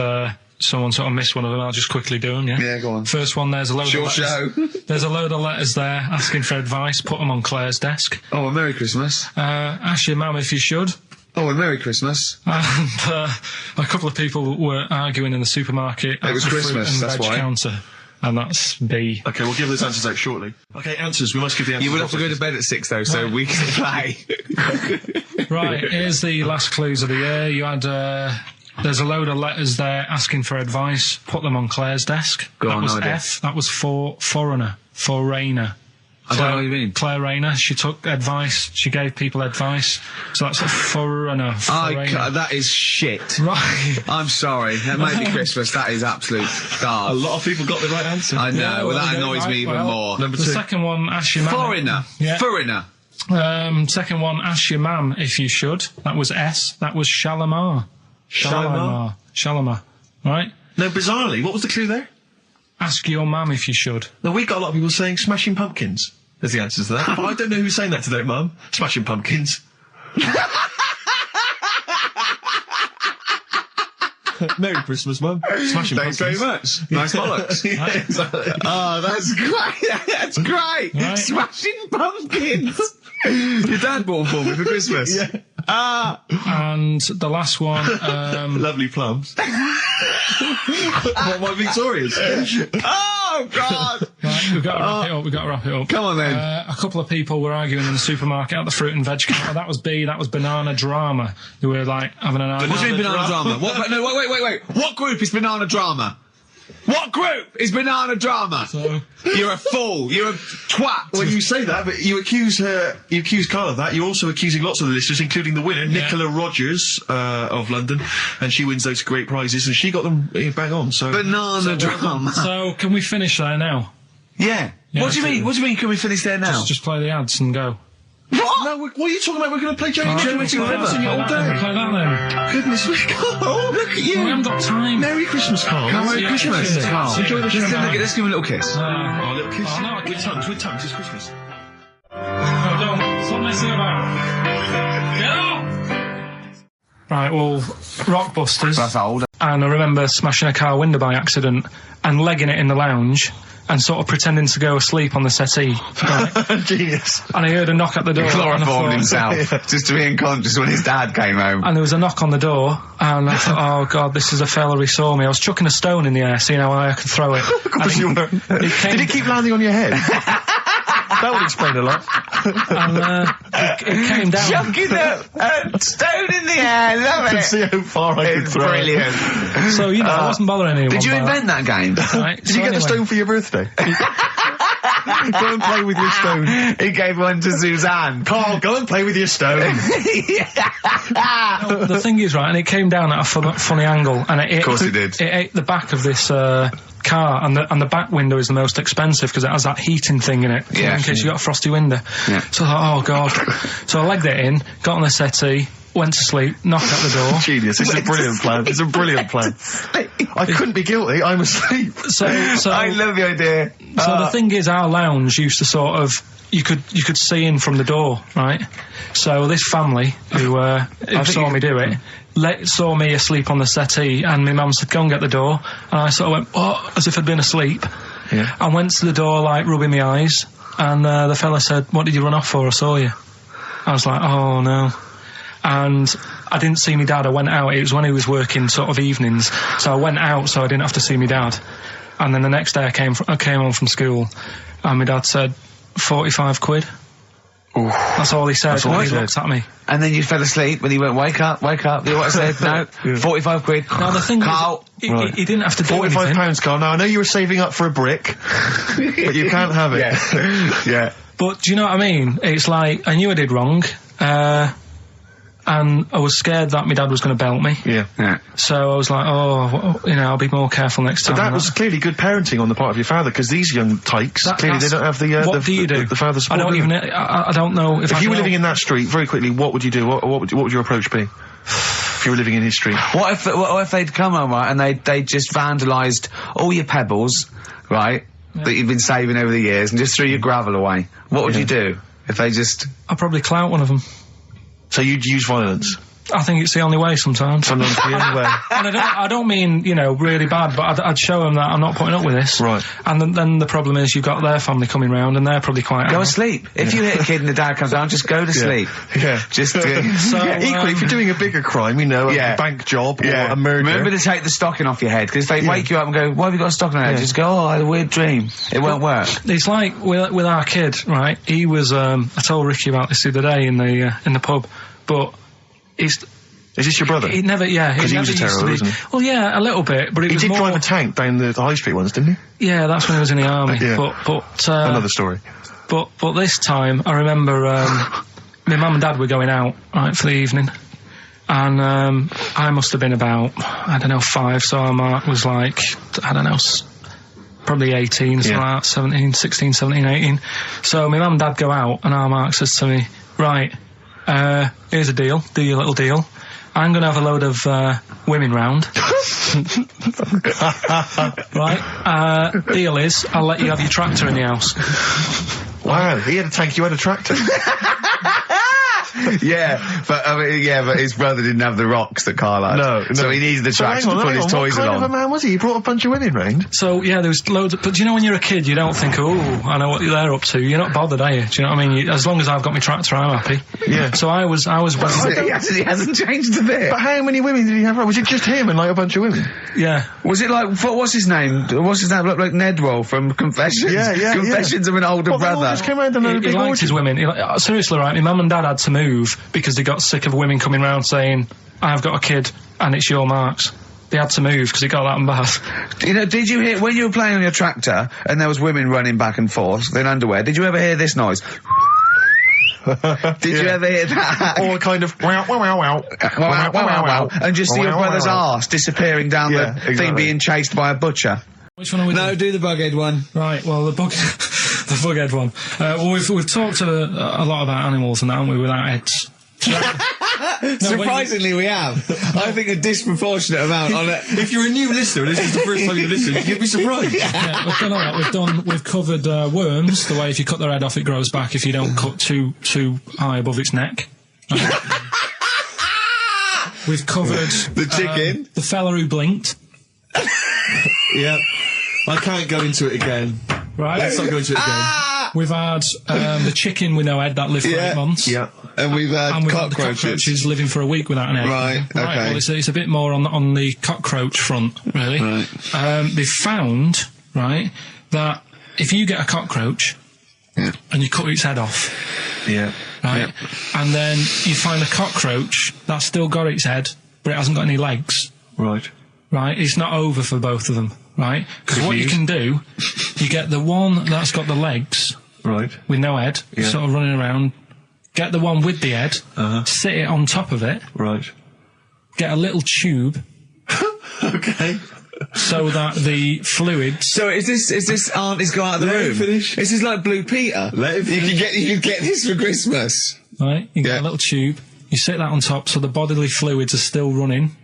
someone sort of missed one of them. I'll just quickly do them. Yeah, go on. First one, there's a load of letters. Show. There's a load of letters there asking for advice. Put them on Claire's desk. Oh, a Merry Christmas. Ask your mum if you should. Oh, a Merry Christmas. And a couple of people were arguing in the supermarket. It was at the Christmas, fruit and that's veg why. counter. And that's B. Okay, we'll give those answers out shortly. Okay, answers. We must give the answers. You would have to go to bed at 6 though, so we can play. Right, here's the last clues of the year. You had, there's a load of letters there asking for advice. Put them on Claire's desk. That was F. That was for foreigner. I don't know what you mean. Claire Rayner, she took advice, she gave people advice, so that's a foreigner. That is shit. Right. I'm sorry, that might be Christmas, that is absolute garbage. A lot of people got the right answer. I know, that annoys me even more. Number 2. The second one, ask your mum. Foreigner. Yeah. Foreigner. Second one, ask your mum if you should. That was S. That was Shalimar. Shalimar. Right? No, bizarrely, what was the clue there? Ask your mum if you should. No, we got a lot of people saying Smashing Pumpkins as the answers to that. But I don't know who's saying that today, Mum. Smashing Pumpkins. Merry Christmas, Mum. Smashing Thanks Pumpkins. very much. Nice bollocks. Yeah, exactly. Oh, that's great. That's great. Right. Smashing Pumpkins. Your dad bought them for me for Christmas. Yeah. And the last one, Lovely plums. What, my Victorias? Oh, God. right, we've got to wrap it up. Come on, then. A couple of people were arguing in the supermarket at the fruit and veg counter. That was B. That was banana drama. They were like having an argument. What do you mean banana drama? What? No, wait. What group is banana drama? What group is banana drama? So, You're a fool. You're a twat. Well, you say that, but you accuse Carl of that. You're also accusing lots of the listeners, including the winner, Nicola Rogers, of London, and she wins those great prizes, and she got them bang on, so... Banana drama. so can we finish there now? Yeah. What do you mean? What do you mean? Can we finish there now? Just play the ads and go. What? No, what are you talking about? We're going to play Joey Alright, Joey we'll play River that. all We'll day. play that then. Goodness me, Carl, look at you. We haven't got time. Merry Christmas, Carl. Merry Yeah, Christmas, cheers. Carl. Enjoy the show. Let's give him a little kiss. Oh, a little kiss. Oh, no, with tongues, it's Christmas. No, don't. Stop messing about. Get off! Right, well, Rockbusters. That's old. And I remember smashing a car window by accident and legging it in the lounge and sort of pretending to go asleep on the settee. Right? Genius. And I heard a knock at the door. He chloroformed and I thought- himself just to be unconscious when his dad came home. And there was a knock on the door, and I thought, oh God, this is a fella who saw me. I was chucking a stone in the air, seeing how high I could throw it. Of course you were. Did it keep landing on your head? That would explain a lot. And it came down. Chucking a stone in the air, love I can it. see how far I could It's throw it. brilliant. So, you know, I wasn't bothering anyone. Did you by invent that game? Right, Did you get the stone for your birthday? Go and play with your stone. He gave one to Suzanne. Carl, go and play with your stone. The thing is, right, and it came down at a funny angle, and it, Of course it did. It ate the back of this car, and the back window is the most expensive because it has that heating thing in it, Yeah. in case you got a frosty window. Yeah. So I thought, oh God. So I legged it in, got on the settee, went to sleep, knocked at the door. Genius. It's a brilliant plan. It's a brilliant plan. I couldn't be guilty. I'm asleep. So I love the idea. So the thing is, our lounge used to sort of, you could see in from the door, right? So this family who saw me do it, saw me asleep on the settee, and my mum said, go and get the door. And I sort of went, oh, as if I'd been asleep. Yeah. I went to the door, like, rubbing my eyes, and the fella said, what did you run off for? I saw you. I was like, oh no. And I didn't see my dad. I went out. It was when he was working sort of evenings. So I went out so I didn't have to see my dad. And then the next day I came home from school, and my dad said, 45 quid. Ooh. That's all he said. That's all And he he said. looked at me. And then you fell asleep when he went, wake up. You know what I said? No, 45 quid. Now the thing Carl. is, he didn't have to do anything. £45, Carl. Now, I know you were saving up for a brick, but you can't have it. Yeah. But do you know what I mean? It's like, I knew I did wrong, and I was scared that my dad was going to belt me. Yeah. So I was like, oh, you know, I'll be more careful next time. But that was clearly good parenting on the part of your father, because these young tykes, clearly they don't have the what do you do? the father support. I don't even. I don't know if If I you were can living in that street, very quickly, what would you do? What would your approach be? If you were living in his street. What if they'd come home, right, and they just vandalised all your pebbles, right, that you've been saving over the years, and just threw your gravel away? What would you do if they just... I'd probably clout one of them. So you'd use violence? I think it's the only way sometimes. Sometimes the only way. And I don't mean, you know, really bad, but I'd show them that I'm not putting up with this. Right. And then the problem is you've got their family coming round, and they're probably quite... Go asleep. If you hit a kid and the dad comes down, just go to sleep. Yeah. Just... So, Equally, if you're doing a bigger crime, you know, a bank job or a murder. Remember to take the stocking off your head, because if they wake you up and go, why have you got a stocking on your head? Just go, oh, I had a weird dream. It won't work. It's like with our kid, right? He was. I told Ricky about this the other day in the pub, but he's. Is this your brother? He never. Yeah, Because he was a never used terror, to be- wasn't he? Well, yeah, a little bit, but it He was did more. drive a tank down the high street once, didn't he? Yeah, that's when he was in the army. Yeah. But Another story. But this time, I remember my mum and dad were going out, right, for the evening. And I must have been about, I don't know, 5, so our Mark was like, I don't know, probably 18, something like that, 16, 17, 18. So my mum and dad go out, and our Mark says to me, right, here's a deal, do your little deal. I'm going to have a load of women round. Right? Deal is, I'll let you have your tractor in the house. Wow, he had a tank, you had a tractor. but his brother didn't have the rocks that Carl had. No. So he needed the tractor to put his toys What kind along. of a man was he? He brought a bunch of women round. So, yeah, there was loads of... But do you know when you're a kid, you don't think, oh, I know what they're up to. You're not bothered, are you? Do you know what I mean? As long as I've got my tractor, I'm happy. Yeah. So I was... He hasn't changed a bit. But how many women did he have? Was it just him and like a bunch of women? Yeah. Was it like, what's his name? What's his name? Look like Nedwell from Confessions. Yeah. Confessions of an older Well, they all brother. just came round and had a He big liked orgy. his women. Seriously, right, my mum and dad had to move because they got sick of women coming round saying, I've got a kid and it's your Mark's. They had to move because it got that bad. You know, did you hear, when you were playing on your tractor and there was women running back and forth in underwear, did you ever hear this noise? Did you ever hear that? Or kind of wow, wow, wow, wow. Wow, wow, wow, wow. And just see your Wow, wow, brother's wow. arse disappearing down Yeah, the thing exactly. being chased by a butcher. Which one are we doing? do the bughead one. Right, well, the bughead one. Well, we've talked a lot about animals and that, haven't we, without heads. Surprisingly, we have. I think a disproportionate amount on it. If you're a new listener, this is the first time you listen, you'd be surprised. Yeah, we've done all that. We've covered worms, the way if you cut their head off, it grows back if you don't cut too high above its neck. We've covered The chicken. the fella who blinked. Yeah. I can't go into it again. Right. Let's not go into it again. We've had the chicken with no head that lived for 8 months. Yeah. And we've had And we've had the cockroaches. cockroaches living for a week without an egg. Right, okay. Well, it's a bit more on the cockroach front, really. Right. They've found, right, that if you get a cockroach and you cut its head off, Yeah. right, and then you find a cockroach that's still got its head, but it hasn't got any legs, Right. right, it's not over for both of them, right? Because what you can do, you get the one that's got the legs Right. with no head, sort of running around, get the one with the head, sit it on top of it, Right. get a little tube Okay. so that the fluids... So is this auntie's go out of the Let him room? finish. This is like Blue Peter. Let him You can get this for Christmas. Right, you get Yeah. a little tube, you sit that on top so the bodily fluids are still running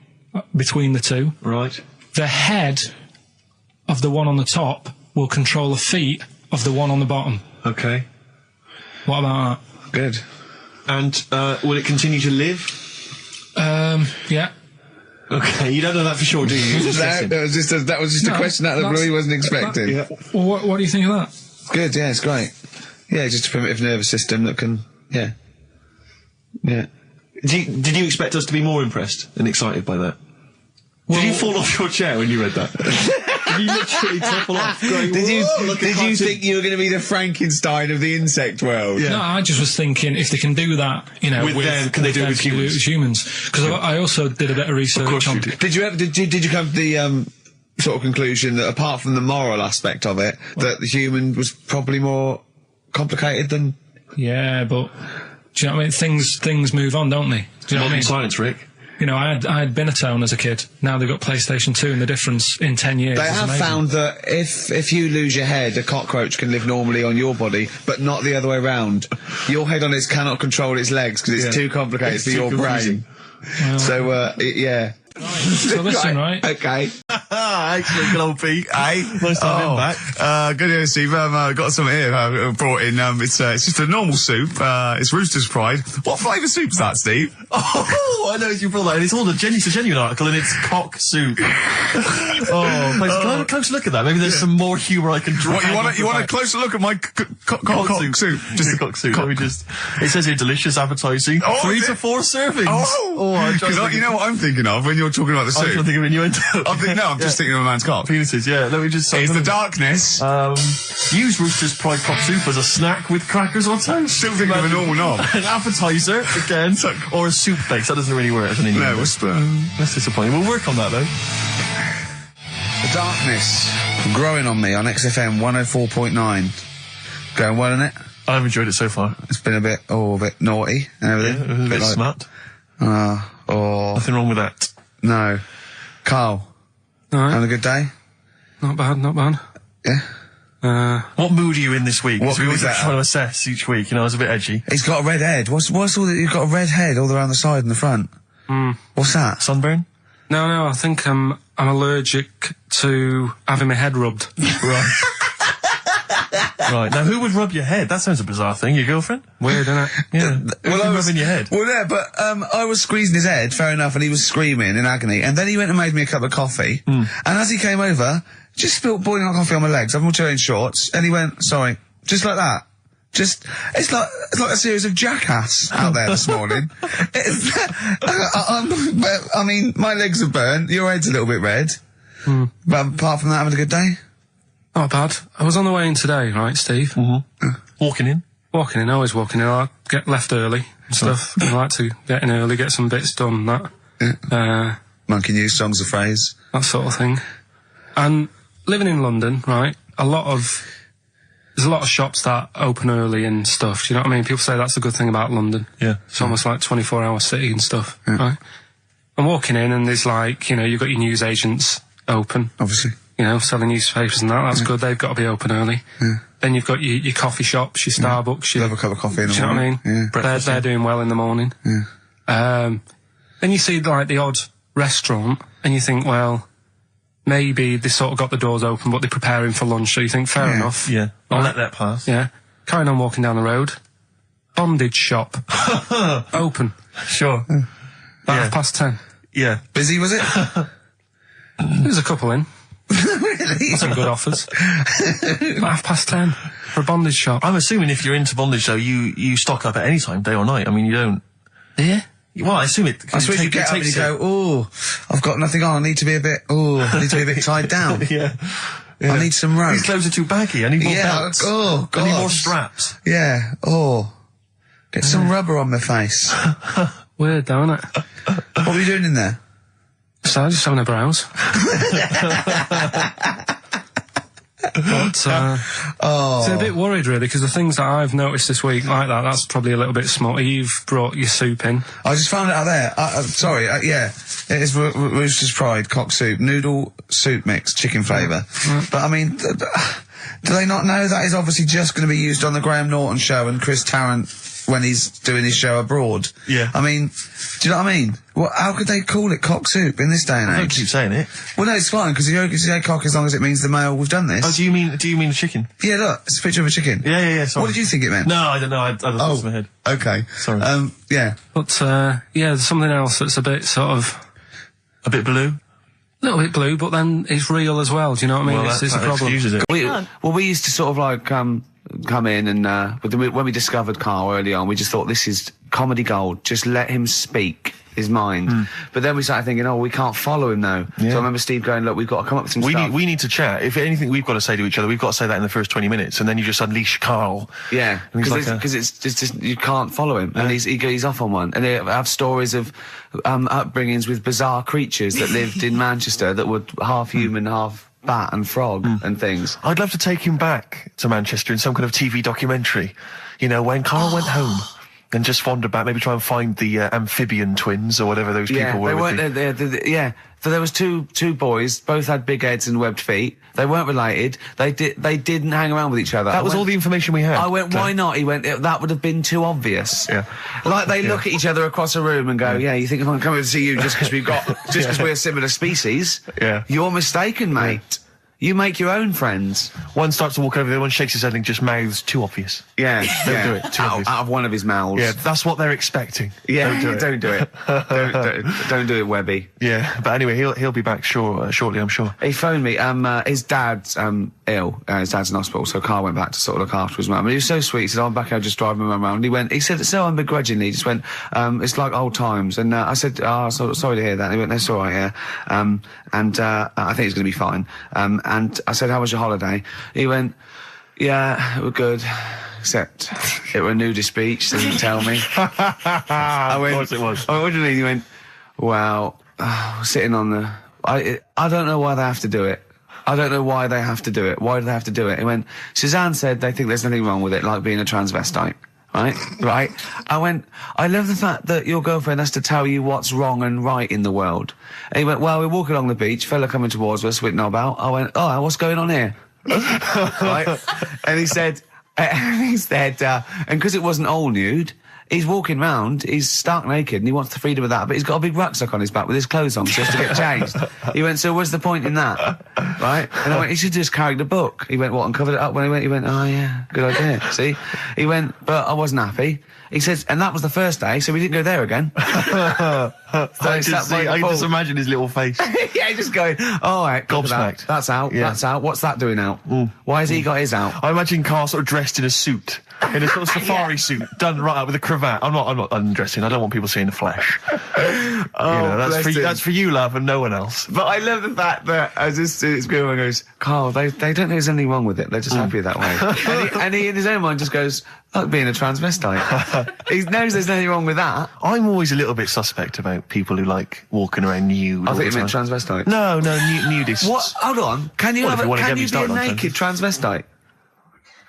between the two. Right. The head of the one on the top will control the feet of the one on the bottom. Okay. What about Good. And will it continue to live? that? Yeah. Okay, you don't know that for sure, do you? You're just guessing. That was just a No, question out of the blue he wasn't expecting. Yeah. Well, what do you think of that? Good, yeah, it's great. Yeah, just a primitive nervous system that can, yeah. Did you expect us to be more impressed and excited by that? Did you fall off your chair when you read that? Did you literally topple off? Going, Did you "Whoa, like a cartoon." think you were going to be the Frankenstein of the insect world? Yeah. No, I just was thinking if they can do that, you know, With them, can they do it with them, humans? Because I also did a bit of research course on. you did. Did you come to the sort of conclusion that apart from the moral aspect of it, that the human was probably more complicated than? Yeah, but do you know what I mean? Things move on, don't they? Do you know what I Modern mean? science, Rick. You know, I had Binatone as a kid. Now they've got PlayStation 2, and the difference in 10 years They is have amazing. found that if you lose your head, a cockroach can live normally on your body, but not the other way around. Your head on it cannot control its legs because it's too complicated It's for too your confusing. brain. So, yeah. So listen, right? Okay. Excellent, good old Pete. Nice to have him back. Good news, Steve. Got something here brought in. It's just a normal soup. It's Rooster's Pride. What flavour soup is that, Steve? Oh, I know you brought that. And it's all it's a genuine article, and it's cock soup. Oh, can I have a close look at that? Maybe there's some more humour I can draw. What, you want a closer look at my cock soup? Just a cock soup. Let me just. It says here delicious, appetizing. Oh, 3 is to it? 4 servings. Because you know what I'm thinking of when you're talking about the I'm trying to soup. think of innuendo. I'm just thinking of a man's cock. Penises, yeah. Let me just. It's the darkness. Use Rooster's Pride cock soup as a snack with crackers or toast. Still thinking of a normal knob. An appetizer again, or a soup base. That doesn't really work as an innuendo. No, whisper. That's disappointing. We'll work on that though. The darkness growing on me on XFM 104.9. Going well, isn't it? I've enjoyed it so far. It's been a bit naughty and everything. A bit like, smart. Nothing wrong with that. No. Carl, Alright. having a good day? Not bad. Yeah. What mood are you in this week? What we mood always is that? try to assess each week. You know, I was a bit edgy. He's got a red head. What's all that? You've got a red head all around the side and the front. What's that? Sunburn? No, I think I'm allergic to having my head rubbed. Right. Right. Now, who would rub your head? That sounds a bizarre thing. Your girlfriend? Weird, isn't it? Yeah. Rubbing your head. Well, yeah, but I was squeezing his head, fair enough, and he was screaming in agony. And then he went and made me a cup of coffee. And as he came over, just spilt boiling hot coffee on my legs. I'm all wearing shorts, and he went, "Sorry," just like that. Just, it's like a series of Jackass out there this morning. I mean, my legs are burnt. Your head's a little bit red. But apart from that, having a good day. Not bad. I was on the way in today, right, Steve? Walking in. Walking in, always walking in. I get left early and stuff. I like to get in early, get some bits done, that. Monkey News, songs of phrase. That sort of thing. And living in London, right, there's a lot of shops that open early and stuff. Do you know what I mean? People say that's a good thing about London. Yeah. It's almost like 24-hour city and stuff, right? I'm walking in and there's like, you know, you've got your news agents open. Obviously. You know, selling newspapers and that. That's good. They've got to be open early. Then you've got your coffee shops, your Starbucks. Your, Love a cup of coffee in the do you know what I morning. mean? Yeah. They're doing well in the morning. Then you see like the odd restaurant and you think, well, maybe they sort of got the doors open but they're preparing for lunch, so you think, fair enough. Yeah. I'll Right. let that pass. Yeah. Carrying on walking down the road. Bondage shop. Open. Sure. About 10:30. Yeah. Busy, was it? There's a couple in. Really? Some good offers. About 10:30 for a bondage shop. I'm assuming if you're into bondage, though, you stock up at any time, day or night. I mean, you don't... Yeah. Well, I assume it... I suppose you get up and you go, oh, I've got nothing on, I need to be a bit tied down. Yeah. I need some rope. These clothes are too baggy. I need more belts. Oh, God. I need more straps. Yeah, get some rubber on my face. Weird, though, isn't it? What were you doing in there? So, just having a browse. But, so I'm a bit worried, really, because the things that I've noticed this week, like that's probably a little bit small. You've brought your soup in. I just found it out there. Sorry, yeah. It is Rooster's Pride cock soup, noodle soup mix, chicken flavour. But I mean, do they not know that is obviously just going to be used on the Graham Norton show and Chris Tarrant when he's doing his show abroad? Yeah. I mean, do you know what I mean? How could they call it cock soup in this day and I don't age? keep saying it. Well, no, it's fine, because you can say cock as long as it means the male we've done this. Oh, do you mean the chicken? Yeah, look, it's a picture of a chicken. Yeah, sorry. What did you think it meant? No, I don't know. I don't know. It's in my head. Okay. Sorry. Yeah. But, yeah, there's something else that's a bit sort of... A bit blue? A little bit blue, but then it's real as well, do you know what I mean? Well, it's a problem. excuses it. We used to sort of like come in and when we discovered Karl early on, we just thought this is comedy gold. Just let him speak his mind. But then we started thinking, we can't follow him now. Yeah. So I remember Steve going, look, we've got to come up with some stuff. We need to chat. If anything we've got to say to each other, we've got to say that in the first 20 minutes, and then you just unleash Karl. Yeah, because it's just you can't follow him, and he's off on one. And they have stories of upbringings with bizarre creatures that lived in Manchester that were half human, half bat and frog and things. I'd love to take him back to Manchester in some kind of TV documentary. You know, when Karl went home. And just wander back, maybe try and find the amphibian twins or whatever those people were. They weren't there. So there was two boys, both had big heads and webbed feet. They weren't related. They didn't hang around with each other. That was all the information we had. I went, why not? He went, that would have been too obvious. Yeah. Like they look at each other across a room and go, you think if I'm coming to see you just because we're similar species? Yeah. You're mistaken, mate. You make your own friends. One starts to walk over, the other one shakes his head and just mouths too obvious. Yeah, Don't do it. Too obvious. Out of one of his mouths. Yeah, that's what they're expecting. Yeah, Don't do it. Don't do it, Webby. Yeah, but anyway, he'll be back shortly, I'm sure. He phoned me. His dad's ill. His dad's in hospital, so Karl went back to sort of look after his mum. And he was so sweet. He said, I'm back here just driving my mum around. And he said so unbegrudgingly. He just went, it's like old times. And I said, sorry to hear that. And he went, that's all right, yeah. I think it's going to be fine. And I said, how was your holiday? He went, yeah, it was good. Except it were a nudist beach, so he didn't tell me. I went, of course it was. I went, what do you mean? He went, well, sitting on the... I don't know why they have to do it. I don't know why they have to do it. Why do they have to do it? He went, Suzanne said they think there's nothing wrong with it, like being a transvestite. Right? I went, I love the fact that your girlfriend has to tell you what's wrong and right in the world. And he went, well, we're walking along the beach, fella coming towards us with knob out. I went, what's going on here? Right? And he said, and because it wasn't all nude, he's walking round, he's stark naked, and he wants the freedom of that, but he's got a big rucksack on his back with his clothes on just to get changed. He went, so what's the point in that? Right? And I went, he should just carry the book. He went, what, and covered it up? When he went, oh yeah, good idea. See? He went, but I wasn't happy. He says, and that was the first day, so we didn't go there again. I can just imagine his little face. Yeah, just going, all right, gobsmacked. That's out, Yeah. that's out. What's that doing out? Why has he got his out? I imagine Karl sort of dressed in a suit, in a sort of safari suit, done right up with a cravat. I'm not undressing. I don't want people seeing the flesh. That's for you, love, and no one else. But I love the fact that as this girl goes, Karl, they don't think there's anything wrong with it. They're just happy that way. and he in his own mind just goes, like being a transvestite. He knows there's nothing wrong with that. I'm always a little bit suspect about people who like walking around nude. I think you meant transvestite. No, nudists. What? Hold on. Can you be a naked transvestite?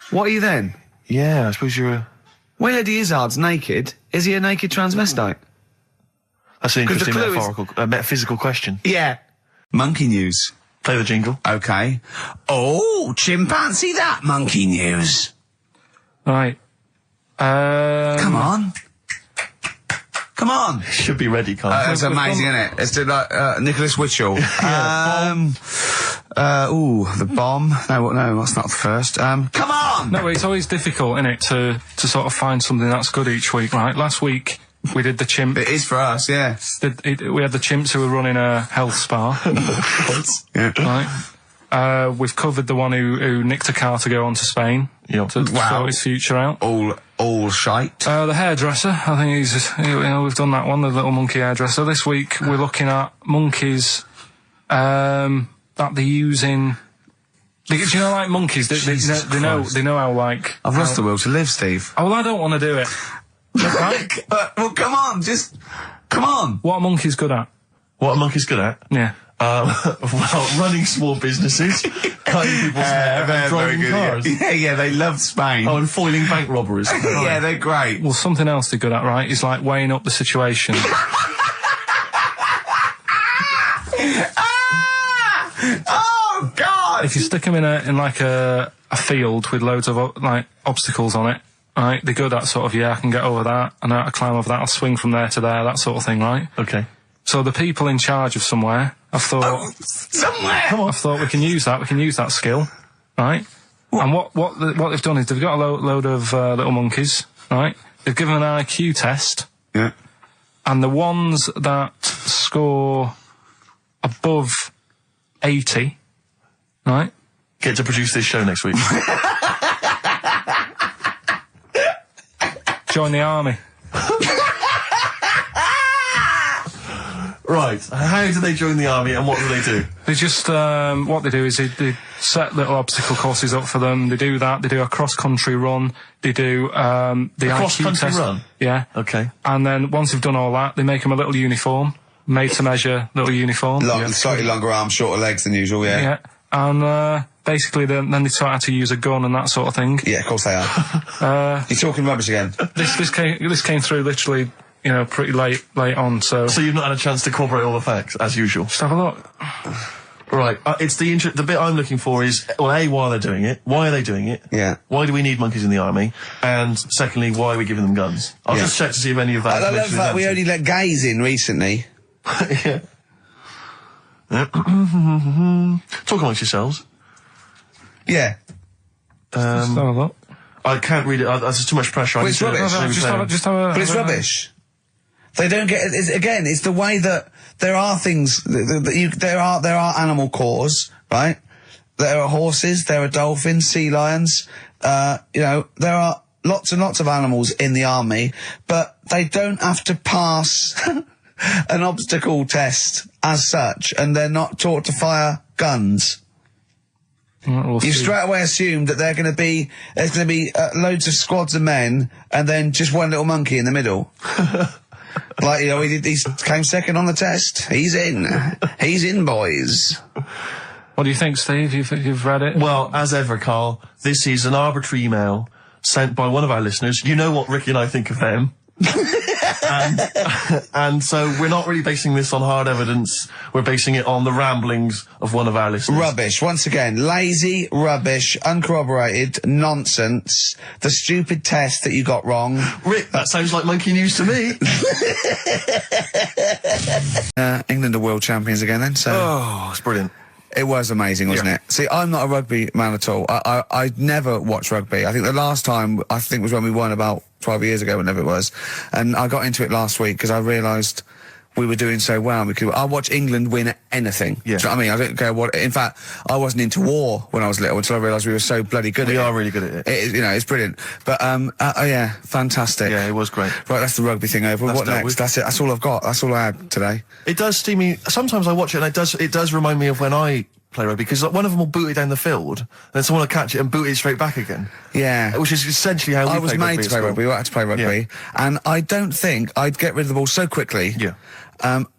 What are you then? Yeah, I suppose you're a... When Eddie Izzard's naked, is he a naked transvestite? That's an interesting metaphysical question. Yeah. Monkey news. Play the jingle. Okay. Oh, chimpanzee that monkey news. Right. Come on. Come on. Should be ready, Karl. That's amazing, isn't it? It's like Nicholas Witchell. The bomb. No, that's not the first. Come on! No, it's always difficult, isn't it, to sort of find something that's good each week, right? Last week, We did the chimp. It is for us, yeah. We had the chimps who were running a health spa. Yeah. Right. We've covered the one who nicked a car to go on to Spain. Yeah. To sort his future out. All shite. The hairdresser, I think we've done that one, the little monkey hairdresser. This week we're looking at monkeys that they're using. Do you know, like monkeys? They know how, like. I've lost the will to live, Steve. Oh, well, I don't want to do it. Right? Well, come on, come on. What are monkeys good at? What are monkeys good at? Yeah. Well, running small businesses, cutting people's hair, and driving cars. Yeah, they love Spain. Oh, and foiling bank robberies. Yeah, they're great. Well, something else they're good at, right, is like weighing up the situation. Oh, God! If you stick them in like a field with loads of like obstacles on it, right, they're good at sort of, I can get over that, and I climb over that, I'll swing from there to there, that sort of thing, right? Okay. So the people in charge of somewhere, I've thought, I've thought we can use that skill, right? And what they've done is they've got a load of little monkeys, right? They've given them an IQ test. Yeah. And the ones that score above 80, right? Get to produce this show next week. Join the army. Right. How do they join the army and what do they do? They just, what they do is they set little obstacle courses up for them. They do that. They do a cross-country run. They do, the IQ cross-country test. run? Yeah. Okay. And then once they've done all that, they make them a little uniform. Made to measure little uniform. Slightly longer arms, shorter legs than usual, yeah. Yeah. And, basically then they taught how to use a gun and that sort of thing. Yeah, of course they are. You're talking rubbish again. This came through literally, pretty late on, so you've not had a chance to corroborate all the facts, as usual. just have a look. Right. It's the bit I'm looking for is, well, A, why they're doing it. Why are they doing it? Yeah. Why do we need monkeys in the army? And secondly, why are we giving them guns? I'll just check to see if any of that I love that we only let gays in recently. Yeah. Talk amongst yourselves. Yeah. Just have a look. I can't read it. There's too much pressure. Well, it's rubbish. But it's rubbish. They don't get it. It's the way that there are things there are animal cores, right? There are horses, there are dolphins, sea lions. There are lots and lots of animals in the army, but they don't have to pass an obstacle test as such, and they're not taught to fire guns. We'll You see. straight away assumed that there's going to be loads of squads of men and then just one little monkey in the middle. Like, he came second on the test. He's in, boys. What do you think, Steve? You've read it? Well, as ever, Carl, this is an arbitrary email sent by one of our listeners. You know what Ricky and I think of them. and so we're not really basing this on hard evidence. We're basing it on the ramblings of one of our listeners. Rubbish. Once again, lazy, rubbish, uncorroborated, nonsense. The stupid test that you got wrong. Rick, that sounds like monkey news to me. England are world champions again then, so... Oh, it's brilliant. It was amazing, wasn't it? See, I'm not a rugby man at all. I never watched rugby. I think the last time, was when we won about 12 years ago, whenever it was. And I got into it last week because I realised we were doing so well. I'll watch England win anything. Yeah. Do you know what I mean? I don't care what... In fact, I wasn't into war when I was little until I realised we were so bloody good at it. We are really good at it. It's brilliant. But, yeah, fantastic. Yeah, it was great. Right, that's the rugby thing over. What next? That's it. That's all I've got. That's all I had today. It does steam me. Sometimes I watch it and it does remind me of when I play rugby, because one of them will boot it down the field, and then someone will catch it and boot it straight back again. Yeah. Which is essentially how we I was played made rugby to play rugby. I had to play rugby. Yeah. And I don't think I'd get rid of the ball so quickly. Yeah.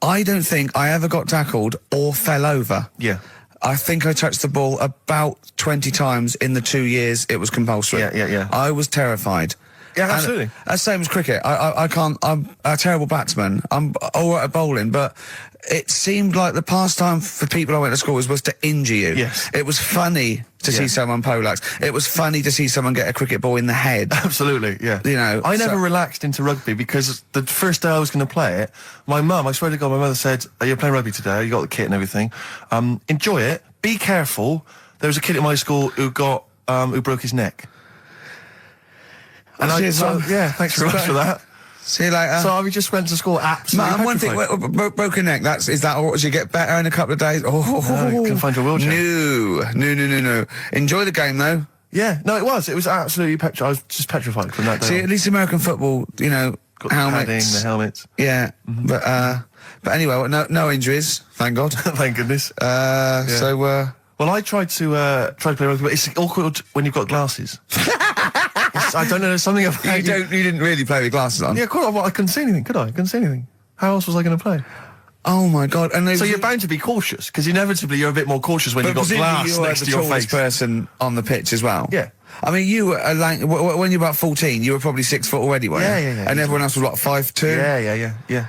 I don't think I ever got tackled or fell over. Yeah. I think I touched the ball about 20 times in the 2 years it was compulsory. Yeah. I was terrified. Yeah, absolutely. And, same as cricket. I can't, I'm a terrible batsman. I'm alright at bowling, but it seemed like the pastime for people I went to school was to injure you. Yes. It was funny to see someone poleaxe. It was funny to see someone get a cricket ball in the head. Absolutely, yeah. I never relaxed into rugby because the first day I was going to play it, my mum, I swear to God, my mother said, "You're playing rugby today, you got the kit and everything. Enjoy it, be careful." There was a kid at my school who broke his neck. And Cheers, Mum. yeah, thanks very much for that. See you later. So we just went to school absolutely Man, one thing, petrified. broken neck, is that all? Does you get better in a couple of days? Oh, No, you can find your wheelchair. No. Enjoy the game, though. Yeah, no, it was absolutely I was just petrified from that day See, on. at least American football, Got the padding, helmets. the helmets. Yeah, but anyway, well, no injuries, thank God. Thank goodness. So, Well, I tried to play rugby, but it's awkward when you've got glasses. I don't know, there's something about you didn't really play with glasses on. Yeah, cool. I couldn't see anything, could I? I couldn't see anything. How else was I going to play? Oh my God! And So you're bound to be cautious, because inevitably you're a bit more cautious when you've got glass next to your the tallest face. person on the pitch as well. Yeah. I mean, you were when you were about 14, you were probably 6 foot already, weren't you? Yeah. And everyone else was what, 5'2"? Yeah.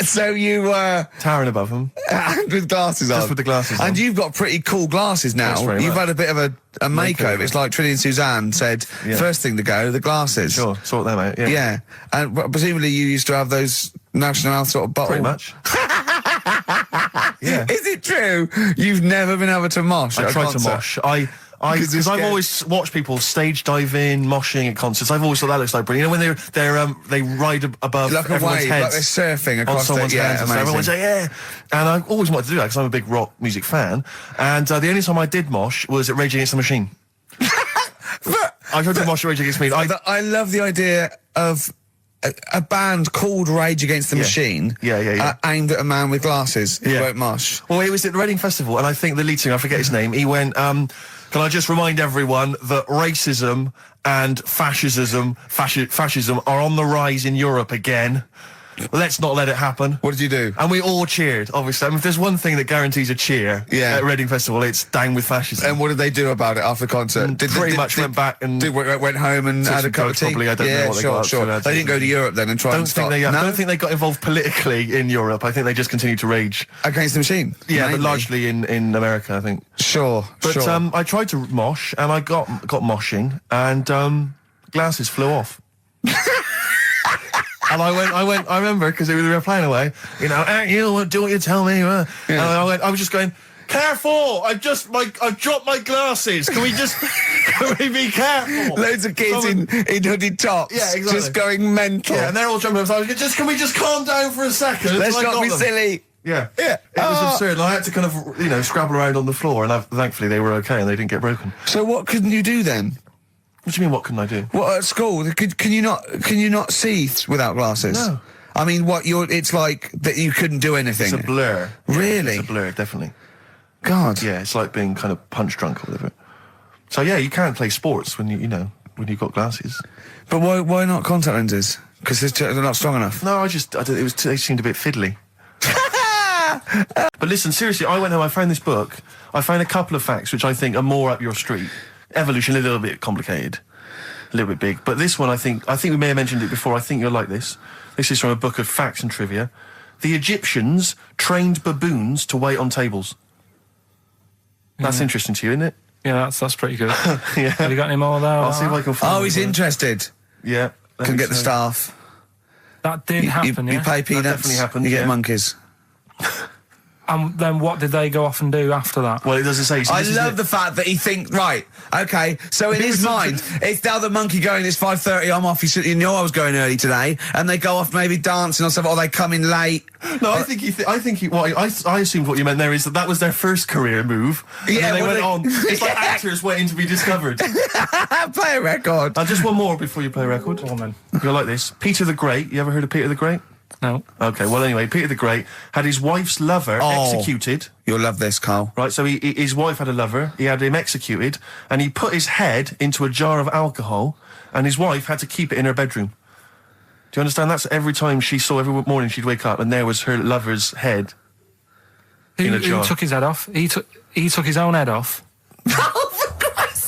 So you were Towering above them. with glasses on. Just with the glasses on. And you've got pretty cool glasses now. Thanks very You've much. had a bit of a makeover. It's like Trinity and Suzanne said, Yeah. first thing to go, the glasses. Sure, sort them out, yeah. Yeah. And presumably you used to have those National Health sort of bottle. Pretty much. Yeah. Is it true? You've never been able to mosh at I a tried to concert? mosh. 'Cause you're Because I've scared. always watched people stage dive in, moshing at concerts. I've always thought that looks like brilliant. You know, when they ride above Like a everyone's wave, heads. like they're surfing on across someone's yeah, hands, and so amazing. everyone's like, yeah. And I always wanted to do that because I'm a big rock music fan. And the only time I did mosh was at Rage Against the Machine. I tried to mosh at Rage Against the Machine. I love the idea of a band called Rage Against the Machine. Yeah. Aimed at a man with glasses who Yeah. won't mosh. Well, it was at the Reading Festival, and I think the lead singer, I forget his name, he went, can I just remind everyone that racism and fascism are on the rise in Europe again. Let's not let it happen. What did you do? And we all cheered, obviously. I mean, if there's one thing that guarantees a cheer at Reading Festival, it's down with fascism. And what did they do about it after the concert? Pretty much went back and went home and took had a some cup of drugs, tea. probably. I don't know what they got up to. They didn't go to Europe then and try and stop. I don't think they got involved politically in Europe. I think they just continued to rage. Against the Machine. Yeah, mainly. but largely in America, I think. Sure. But I tried to mosh, and I got moshing, and glasses flew off. And I remember, because they were playing away, you know, you do what you tell me. And I was just going, careful! I've dropped my glasses. Can we be careful? Loads of kids in hooded tops. Yeah, exactly. Just going mental. Yeah, and they're all jumping up. So I was going, can we just calm down for a second? Let's until I not got be them? silly. Yeah. Yeah. It was absurd. And I had to kind of, scrabble around on the floor, and thankfully they were okay and they didn't get broken. So what couldn't you do then? What do you mean, what couldn't I do? What at school? Can you not see without glasses? No. I mean, it's like that you couldn't do anything. It's a blur. Really? It's a blur, definitely. God. Yeah, it's like being kind of punch drunk or whatever. So yeah, you can't play sports when when you've got glasses. But why not contact lenses? Because they're not strong enough. No, they seemed a bit fiddly. But listen, seriously, I went home, I found this book, I found a couple of facts which I think are more up your street. Evolution, a little bit complicated, a little bit big. But this one, I think we may have mentioned it before, I think you'll like this. This is from a book of facts and trivia. The Egyptians trained baboons to wait on tables. That's interesting to you, isn't it? Yeah, that's pretty good. Yeah. Have you got any more there? I'll see if I can find Oh, he's it. interested. Yeah. Can get the staff. That did happen, You yeah? pay peanuts. definitely happened, You get yeah. monkeys. And then what did they go off and do after that? Well, it doesn't say. So I this is love it. the fact that he thinks, right, okay, so in his mind, it's now the monkey going, it's 5:30, I'm off, you know I was going early today, and they go off maybe dancing or something, or they come in late. No, I assumed what you meant there is that was their first career move. And Yeah, then they well, went on. It's like actors waiting to be discovered. Play a record. Just one more before you play a record. Go on then. You'll like this. Peter the Great. You ever heard of Peter the Great? No. Okay, well anyway, Peter the Great had his wife's lover executed. You'll love this, Carl. Right, so his wife had a lover, he had him executed, and he put his head into a jar of alcohol, and his wife had to keep it in her bedroom. Do you understand? That's every time every morning she'd wake up, and there was her lover's head in a Who jar. took his head off? He took his own head off.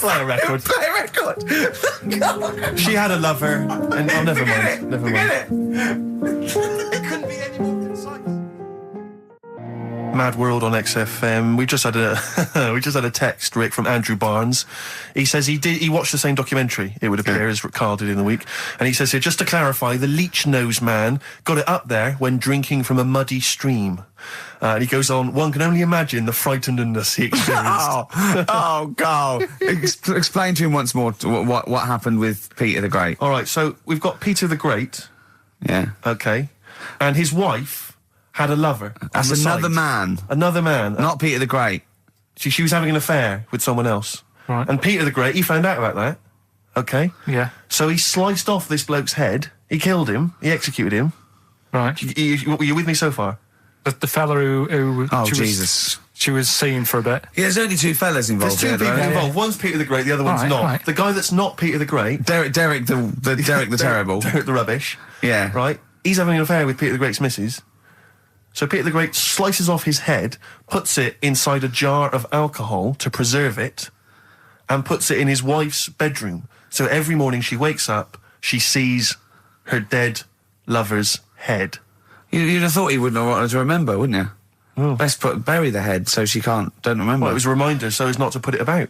Play a record. Play a record. She had a lover, and never mind. Never mind. It couldn't be any more concise. Mad World on XFM. We just had a text, Rick, from Andrew Barnes. He says he watched the same documentary, it would appear, as Carl did in the week. And he says here, just to clarify, the leech nose man got it up there when drinking from a muddy stream. And he goes on, one can only imagine the frightenedness he experienced. Oh, Carl. Explain to him once more what happened with Peter the Great. All right, so we've got Peter the Great. Yeah. Okay. And his wife had a lover. That's on the another side. man. Another man. Not Peter the Great. She was having an affair with someone else. Right. And Peter the Great, he found out about that. Okay. Yeah. So he sliced off this bloke's head. He killed him. He executed him. Right. You with me so far? The fella who Oh, she Jesus. she was seeing for a bit. Yeah, there's only two fellas involved. There's two here, people though. involved. One's Peter the Great, the other one's Right, not. right. The guy that's not Peter the Great, Derek the Terrible. Derek the Rubbish, Yeah. right? He's having an affair with Peter the Great's missus. So Peter the Great slices off his head, puts it inside a jar of alcohol to preserve it, and puts it in his wife's bedroom. So every morning she wakes up, she sees her dead lover's head. You'd have thought he wouldn't have wanted to remember, wouldn't you? Oh. Best bury the head so she don't remember. Well, it was a reminder so as not to put it about.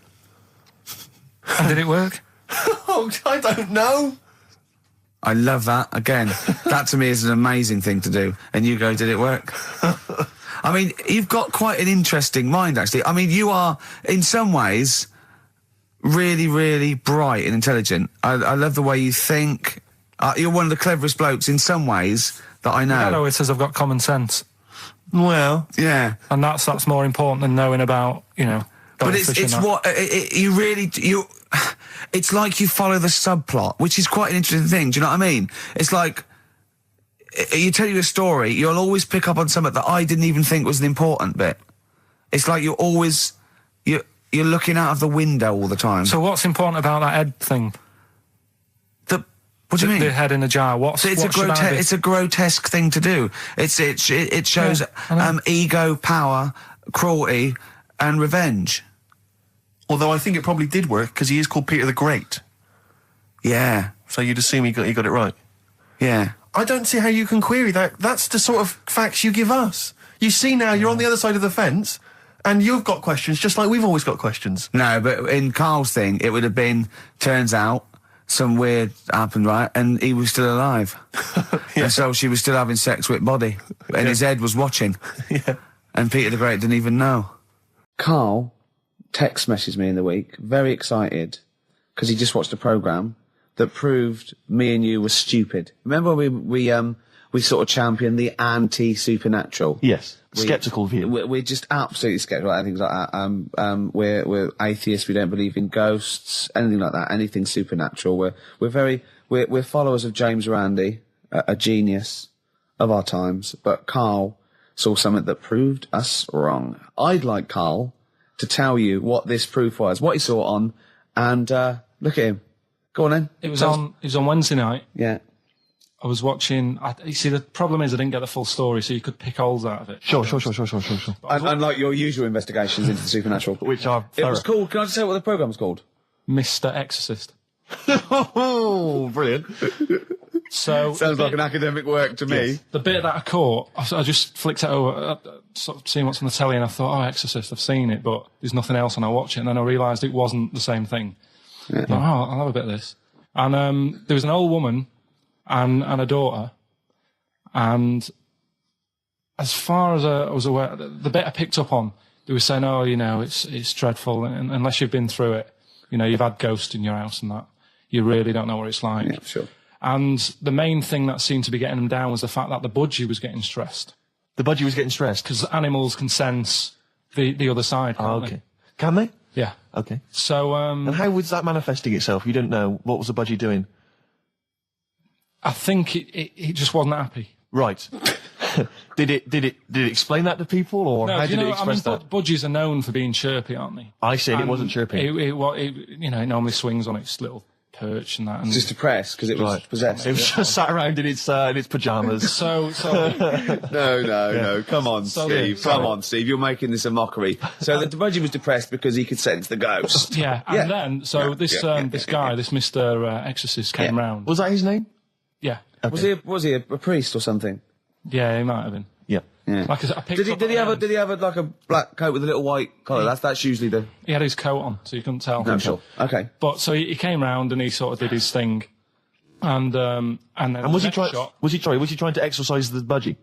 And did it work? Oh, I don't know. I love that. Again, that to me is an amazing thing to do. And you go, did it work? I mean, you've got quite an interesting mind, actually. I mean, you are, in some ways, really, really bright and intelligent. I love the way you think. You're one of the cleverest blokes in some ways that I know. Hello, it says I've got common sense. Well, Yeah. And that's more important than knowing about, But it's it's like you follow the subplot, which is quite an interesting thing. Do you know what I mean? It's like you tell you a story, you'll always pick up on something that I didn't even think was an important bit. It's like you're looking out of the window all the time. So what's important about that head thing? What do you mean? The head in a jar. It's a grotesque thing to do. It shows ego, power, cruelty, and revenge. although I think it probably did work because he is called Peter the Great. Yeah. So you'd assume he got it right. Yeah. I don't see how you can query that. That's the sort of facts you give us. You see now, you're on the other side of the fence, and you've got questions just like we've always got questions. No, but in Karl's thing, it would have been, turns out, some weird happened, right? And he was still alive. Yeah. And so she was still having sex with body. And his head was watching. Yeah. And Peter the Great didn't even know. Karl text messaged me in the week, very excited, because he just watched a programme that proved me and you were stupid. Remember we sort of championed the anti-supernatural? Yes. Skeptical view. We're just absolutely skeptical about things like that. We're atheists. We don't believe in ghosts, anything like that. Anything supernatural. We're followers of James Randi, a genius of our times. But Karl saw something that proved us wrong. I'd like Karl to tell you what this proof was, what he saw on, and look at him. Go on then. It was on Wednesday night. Yeah. I was watching. You see, the problem is I didn't get the full story, so you could pick holes out of it. Sure. Unlike your usual investigations into the supernatural. Which are It was called, can I just say what the programme was called? Mr. Exorcist. Oh, brilliant. So Sounds like an academic work to me. the bit that I caught, I just flicked it over, sort of seeing what's on the telly, and I thought, oh, Exorcist, I've seen it, but there's nothing else, and I watch it, and then I realised it wasn't the same thing. I thought, oh, I'll have a bit of this. And there was an old woman and a daughter, and as far as I was aware, the bit I picked up on, they were saying, oh, it's dreadful, and unless you've been through it, you've had ghosts in your house and that, you really don't know what it's like. Yeah, sure. And the main thing that seemed to be getting them down was the fact that the budgie was getting stressed. The budgie was getting stressed. Because animals can sense the other side. Oh, Can't okay. they? Can they? Yeah. Okay. So, And how was that manifesting itself? You didn't know. What was the budgie doing? I think it just wasn't happy. Right. Did it explain that to people, or how did it express that? Budgies are known for being chirpy, aren't they? I said it And wasn't chirping. It normally swings on its little perch and that. And Just depressed because it was possessed. It was just sat around in its pajamas. so No. Come on, Steve. Come on, Steve. You're making this a mockery. So the budgie was depressed because he could sense the ghost. yeah. And then this guy, this Mr. Exorcist, came round. Was that his name? Yeah. Okay. Was he a priest or something? Yeah, he might have been. Yeah. Yeah. Like I said, I picked up Did he on have the end. like a black coat with a little white collar? That's usually the. He had his coat on, so you couldn't tell. No, sure. Okay. But so he came round and he sort of did his thing, and then Was he the next shot, Was he trying to exorcise the budgie?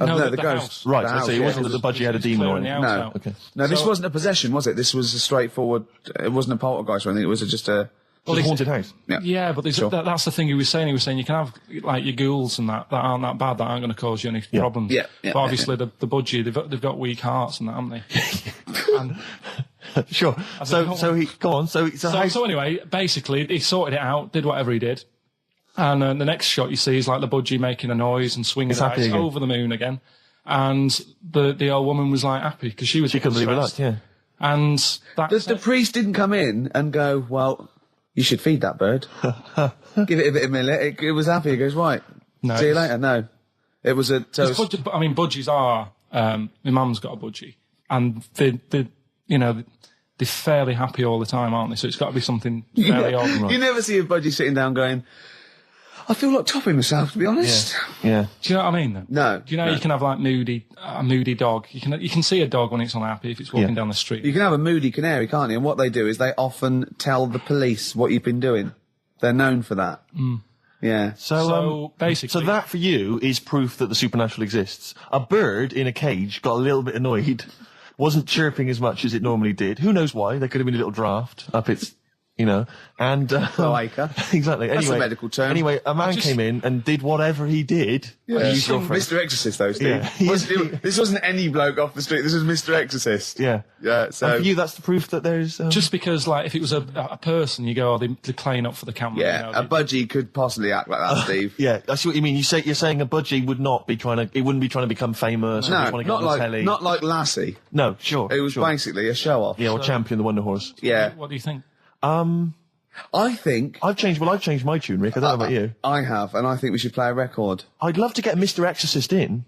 No, the the house. ghost. Right. The I house, see. It yeah, wasn't that the budgie had a demon or clearing the anything. house No. out. No, this So- wasn't a possession, was it? This was a straightforward. It wasn't a poltergeist or anything. It was just a It's a haunted house. Yeah, but that's the thing he was saying. He was saying you can have like your ghouls and that aren't that bad, that aren't going to cause you any problems. Yeah, but obviously the budgie, they've got weak hearts and that, haven't they? And Sure. So anyway, basically he sorted it out, did whatever he did, and the next shot you see is like the budgie making a noise and swinging the dice over the moon again, and the old woman was like happy because she couldn't believe it. Yeah. And the priest didn't come in and go, well, you should feed that bird. Give it a bit of millet. It was happy. He goes, right. No, see you later. No. It was a toast. Budgies are, my mum's got a budgie, and they're fairly happy all the time, aren't they? So it's got to be something fairly odd. Right? You never see a budgie sitting down going, I feel like topping myself, to be honest. Yeah. Do you know what I mean, then? No. Do you know you can have, like, a moody dog? You can see a dog when it's unhappy if it's walking down the street. You can have a moody canary, can't you? And what they do is they often tell the police what you've been doing. They're known for that. Mm. Yeah. So basically... So that, for you, is proof that the supernatural exists. A bird in a cage got a little bit annoyed, wasn't chirping as much as it normally did. Who knows why? There could have been a little draft up its... and... Cloaca. Exactly. That's anyway, a medical term. Anyway, a man came in and did whatever he did. Yeah, Mr. Exorcist, though, Steve. Yeah. This wasn't any bloke off the street. This was Mr. Exorcist. Yeah. Yeah, so... And for you, that's the proof that there's... Just because, like, if it was a person, you go, they're playing up for the camera. Yeah, a budgie could possibly act like that, Steve. Yeah, I see what you mean. You're saying a budgie wouldn't be trying to become famous. No, or trying to get on the telly. not like Lassie. No, sure. It was basically a show-off. Yeah, or Champion the Wonder Horse. Yeah. What do you think? I think... I've changed my tune, Rick. I don't know about you. I have, and I think we should play a record. I'd love to get Mr. Exorcist in.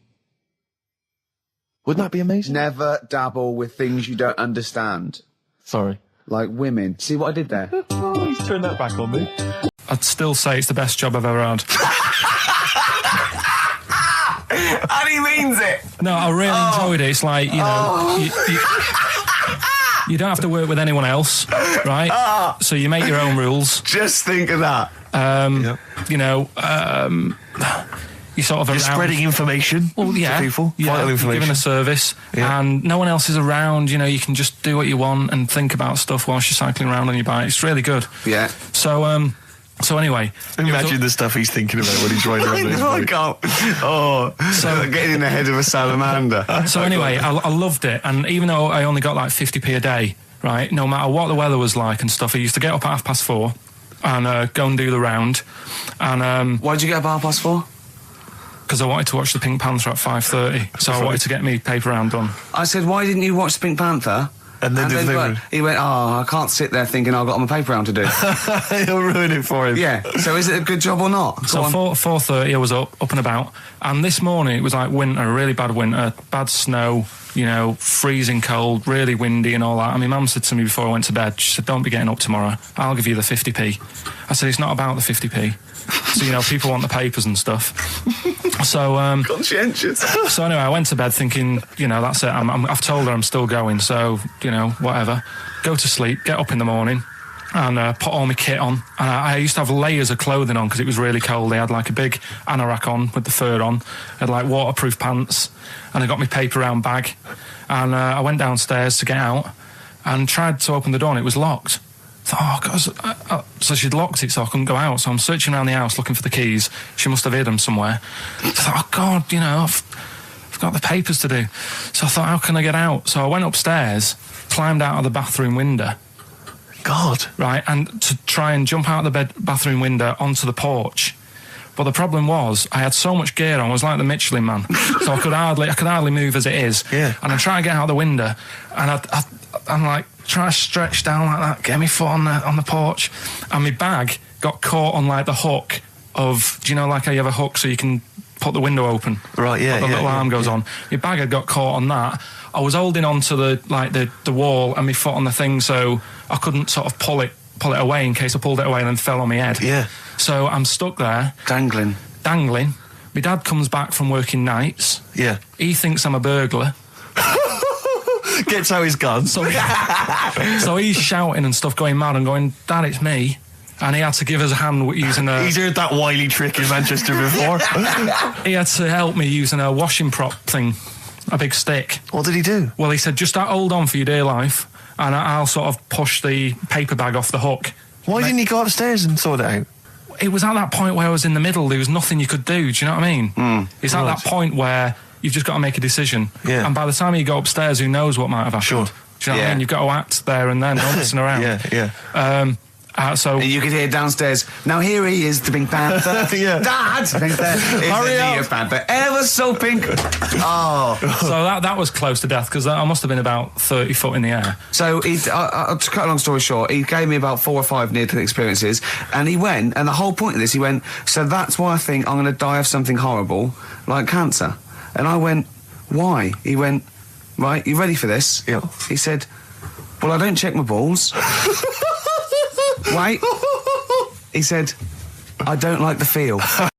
Wouldn't that be amazing? Never dabble with things you don't understand. Sorry. Like women. See what I did there? Oh, he's turned that back on me. I'd still say it's the best job I've ever had. And he means it! No, I really enjoyed it. It's like, you don't have to work with anyone else, right? So you make your own rules. Just think of that. You sort of You're spreading information to people. Vital information. You're giving a service, and no one else is around. You can just do what you want and think about stuff whilst you're cycling around on your bike. It's really good. Yeah. So anyway, imagine the stuff he's thinking about when he's riding around his bike. So getting in the head of a salamander. So anyway, I loved it, and even though I only got like 50p a day, right? No matter what the weather was like and stuff, I used to get up at 4:30 and go and do the round. And why'd you get up at 4:30? Because I wanted to watch the Pink Panther at 5:30, so I wanted to get me paper round done. I said, why didn't you watch the Pink Panther? And then he went, I can't sit there thinking I've got my paper round to do. He'll ruin it for him. Yeah, so is it a good job or not? So 4:30 I was up and about, and this morning it was like winter, really bad winter, bad snow, freezing cold, really windy and all that. And my mum said to me before I went to bed, she said, don't be getting up tomorrow, I'll give you the 50p. I said, it's not about the 50p. So, people want the papers and stuff. So, conscientious. So anyway, I went to bed thinking, that's it. I've told her I'm still going, so, whatever. Go to sleep, get up in the morning, and put all my kit on. And I used to have layers of clothing on because it was really cold. I had like a big anorak on with the fur on. I had like waterproof pants, and I got my paper round bag. And I went downstairs to get out and tried to open the door, and it was locked. So she'd locked it so I couldn't go out. So I'm searching around the house looking for the keys. She must have hid them somewhere. I thought, oh God, I've got the papers to do. So I thought, how can I get out? So I went upstairs, climbed out of the bathroom window. God. Right, and to try and jump out of the bathroom window onto the porch. But the problem was, I had so much gear on, I was like the Michelin Man. So I could hardly move as it is. Yeah. And I try to get out the window, and I'm like, try to stretch down like that, get my foot on the porch, and my bag got caught on like the hook of, do you know, like how you have a hook so you can put the window open? Right, yeah. The little arm goes on. My bag had got caught on that. I was holding on to the wall and my foot on the thing, so I couldn't sort of pull it away in case I pulled it away and then fell on my head. Yeah. So I'm stuck there. Dangling. My dad comes back from working nights. Yeah. He thinks I'm a burglar. Gets out his gun. So he's shouting and stuff, going mad and going, Dad, it's me. And he had to give us a hand using a... He's heard that wily trick in Manchester before. He had to help me using a washing prop thing, a big stick. What did he do? Well, he said, just hold on for your dear life, and I'll sort of push the paper bag off the hook Why didn't you go upstairs and sort it out? It was at that point where I was in the middle. There was nothing you could do. Do you know what I mean? It's at that point where you've just got to make a decision. Yeah. And by the time you go upstairs, who knows what might have happened? Sure. Do you know what I mean? You've got to act there and then, not messing around. Yeah. So And you could hear downstairs, now here he is, the Pink Panther. Yeah. Dad! Pink Panther. Hurry up. The Panther. Ever so pink. Oh. so that was close to death because I must have been about 30 foot in the air. So, to cut a long story short, he gave me about 4 or 5 near-death experiences, and he went, and the whole point of this, he went, so that's why I think I'm going to die of something horrible, like cancer. And I went, why? He went, right, you ready for this? Yeah. He said, well, I don't check my balls. Wait. He said, I don't like the feel.